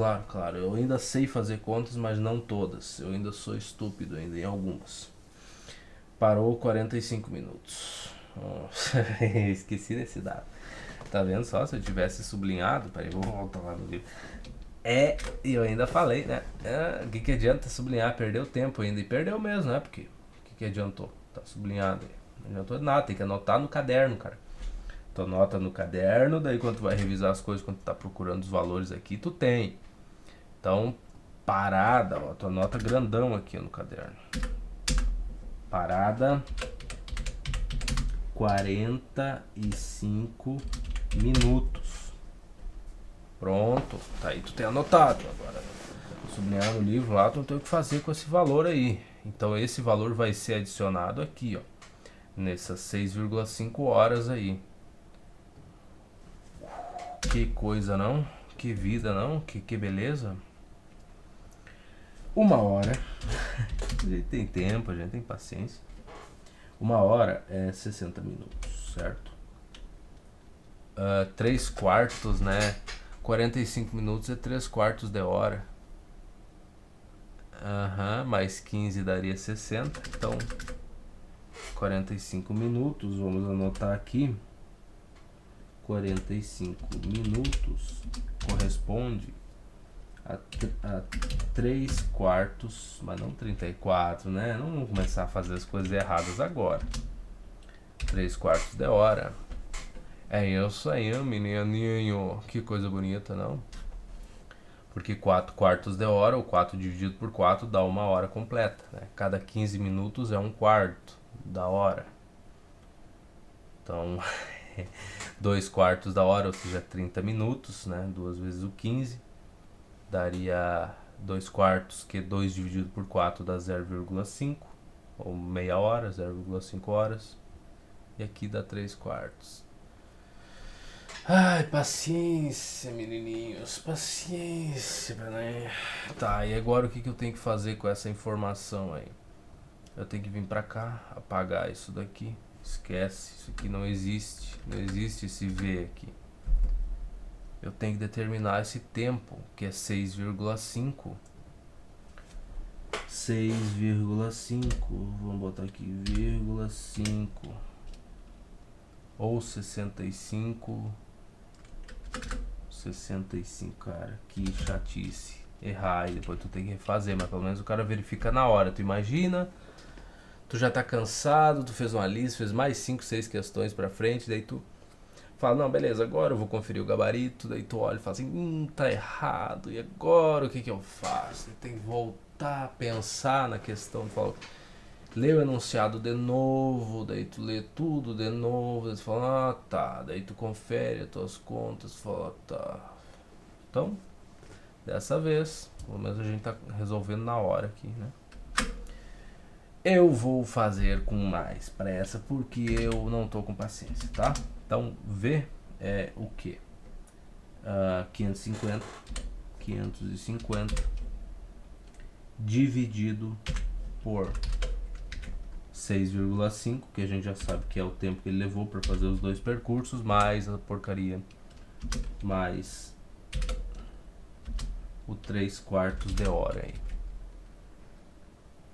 Eu ainda sei fazer contas, mas não todas. Eu ainda sou estúpido ainda em algumas. Parou 45 minutos. Esqueci desse dado. Tá vendo só? Se eu tivesse sublinhado, peraí, vou voltar lá no livro. E eu ainda falei, né? O que adianta sublinhar? Perdeu tempo ainda. E perdeu mesmo, né? Porque o que adiantou? Tá sublinhado aí. Não adiantou nada, tem que anotar no caderno, cara. Tu anota no caderno, daí quando tu vai revisar as coisas, quando tu tá procurando os valores aqui, tu tem. Então, parada, ó, tu anota grandão aqui no caderno. Parada 45 minutos. Pronto, tá aí, tu tem anotado. Agora, sublinhar no livro lá, tu não tem o que fazer com esse valor aí. Então esse valor vai ser adicionado aqui, ó, nessas 6,5 horas aí. Que coisa, não? Que vida, não? Que beleza. 1 hora. A gente tem tempo, a gente tem paciência. 1 hora é 60 minutos, certo? 3/4, né? 45 minutos é 3/4 de hora. Mais 15 daria 60. Então, 45 minutos, vamos anotar aqui. 45 minutos corresponde a 3/4, mas não 34, né? Não vamos começar a fazer as coisas erradas agora. 3/4 de hora. É isso aí, menininho. Que coisa bonita, não? Porque 4/4 de hora, ou 4 dividido por 4, dá 1 hora completa. Né? Cada 15 minutos é 1/4 da hora. Então, 2/4 da hora, ou seja, 30 minutos, né? 2 vezes o 15, daria 2/4, que 2 dividido por 4 dá 0,5, ou meia hora, 0,5 horas. E aqui dá 3/4. Ai, paciência, menininhos, paciência, né? Tá, e agora o que eu tenho que fazer com essa informação aí? Eu tenho que vir pra cá, apagar isso daqui. Esquece, isso aqui não existe. Não existe esse V aqui. Eu tenho que determinar esse tempo, que é 6,5. 6,5. Vamos botar aqui, vírgula 5. Ou 65. 65, cara. Que chatice. Errar e depois tu tem que refazer. Mas pelo menos o cara verifica na hora. Tu imagina... Tu já tá cansado, tu fez uma lista, fez mais 5, 6 questões pra frente, daí tu fala, não, beleza, agora eu vou conferir o gabarito, daí tu olha e fala assim, tá errado, e agora o que eu faço? Tem que voltar a pensar na questão, tu fala, lê o enunciado de novo, daí tu lê tudo de novo, daí tu fala, tá, daí tu confere as tuas contas, tu fala, tá. Então, dessa vez, pelo menos a gente tá resolvendo na hora aqui, né? Eu vou fazer com mais pressa porque eu não tô com paciência, tá? Então, V é o que? 550 dividido por 6,5, que a gente já sabe que é o tempo que ele levou para fazer os dois percursos, mais a porcaria, mais o 3/4 de hora aí.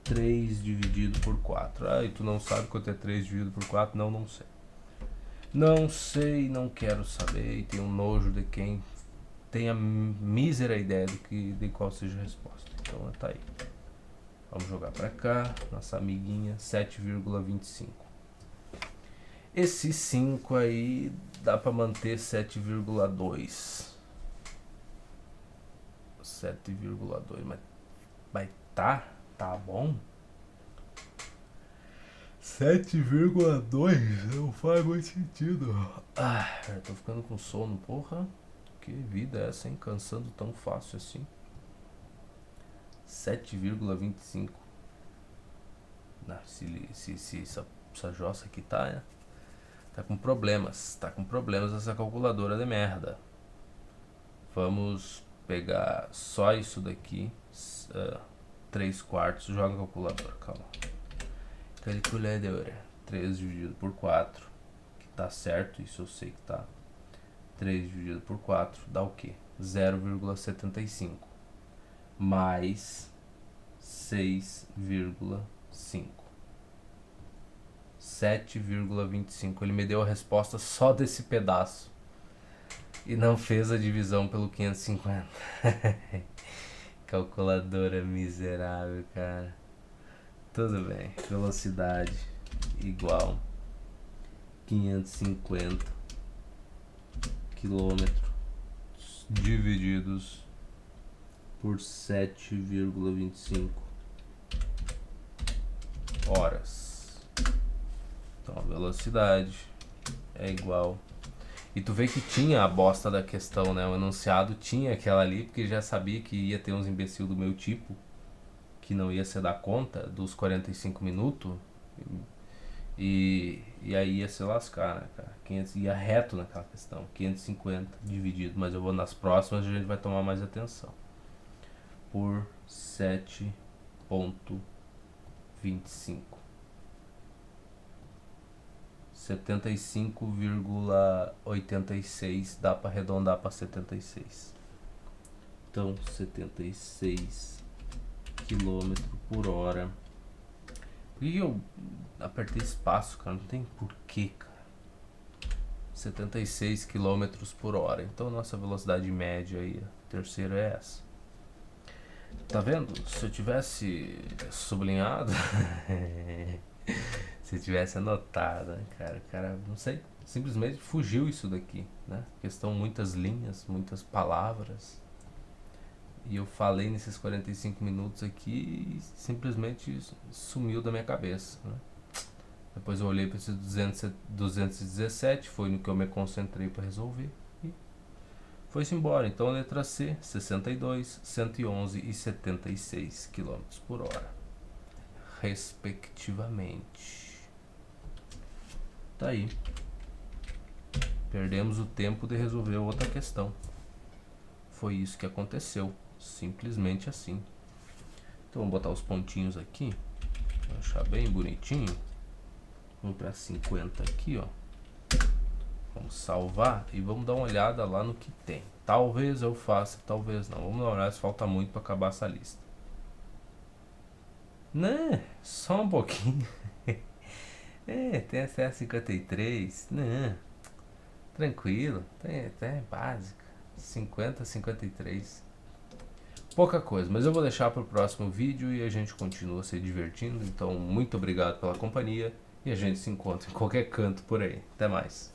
3 dividido por 4. Ah, e tu não sabe quanto é 3 dividido por 4? Não, não sei. Não sei, não quero saber. E tenho nojo de quem tem a mísera ideia de qual seja a resposta. Então tá aí. Vamos jogar pra cá. Nossa amiguinha, 7,25. Esse 5 aí dá pra manter 7,2. 7,2, mas tá bom. 7,2 não faz muito sentido. Eu tô ficando com sono, porra. Que vida é essa, hein? Cansando tão fácil assim. 7,25. Se essa jossa aqui tá com problemas. Tá com problemas essa calculadora de merda. Vamos pegar só isso daqui. 3/4. Joga no calculador, calma. Calculadora. 3 dividido por 4. Que tá certo, isso eu sei que tá. 3 dividido por 4 dá o quê? 0,75. Mais 6,5. 7,25. Ele me deu a resposta só desse pedaço e não fez a divisão pelo 550. Calculadora miserável, cara. Tudo bem. Velocidade igual 550 quilômetros divididos por 7,25 horas. Então a velocidade é igual. E tu vê que tinha a bosta da questão, né? O enunciado tinha aquela ali, porque já sabia que ia ter uns imbecil do meu tipo que não ia se dar conta dos 45 minutos. E aí ia se lascar, né, cara? 500, ia reto naquela questão. 550 dividido. Mas eu vou nas próximas, a gente vai tomar mais atenção. Por 7,25. 75,86 dá para arredondar para 76. Então 76 km por hora. E eu apertei espaço, cara, não tem porquê, cara. 76 km por hora. Então nossa velocidade média aí, a terceira é essa. Tá vendo? Se eu tivesse sublinhado se eu tivesse anotado, né, cara, não sei, simplesmente fugiu isso daqui, né? Questão muitas linhas, muitas palavras. E eu falei nesses 45 minutos aqui e simplesmente sumiu da minha cabeça, né? Depois eu olhei para esses 217, foi no que eu me concentrei para resolver e foi-se embora. Então a letra C, 62, 111 e 76 km por hora, respectivamente. Tá aí. Perdemos o tempo de resolver outra questão. Foi isso que aconteceu. Simplesmente assim. Então vamos botar os pontinhos aqui. Vou deixar bem bonitinho. Vamos para 50 aqui, ó. Vamos salvar e vamos dar uma olhada lá no que tem. Talvez eu faça, talvez não. Vamos dar uma olhada se falta muito para acabar essa lista. Né? Só um pouquinho. Tem até 53. Não. Tranquilo. Tem até básica. 50, 53. Pouca coisa, mas eu vou deixar para o próximo vídeo e a gente continua se divertindo. Então, muito obrigado pela companhia e a gente se encontra em qualquer canto por aí. Até mais.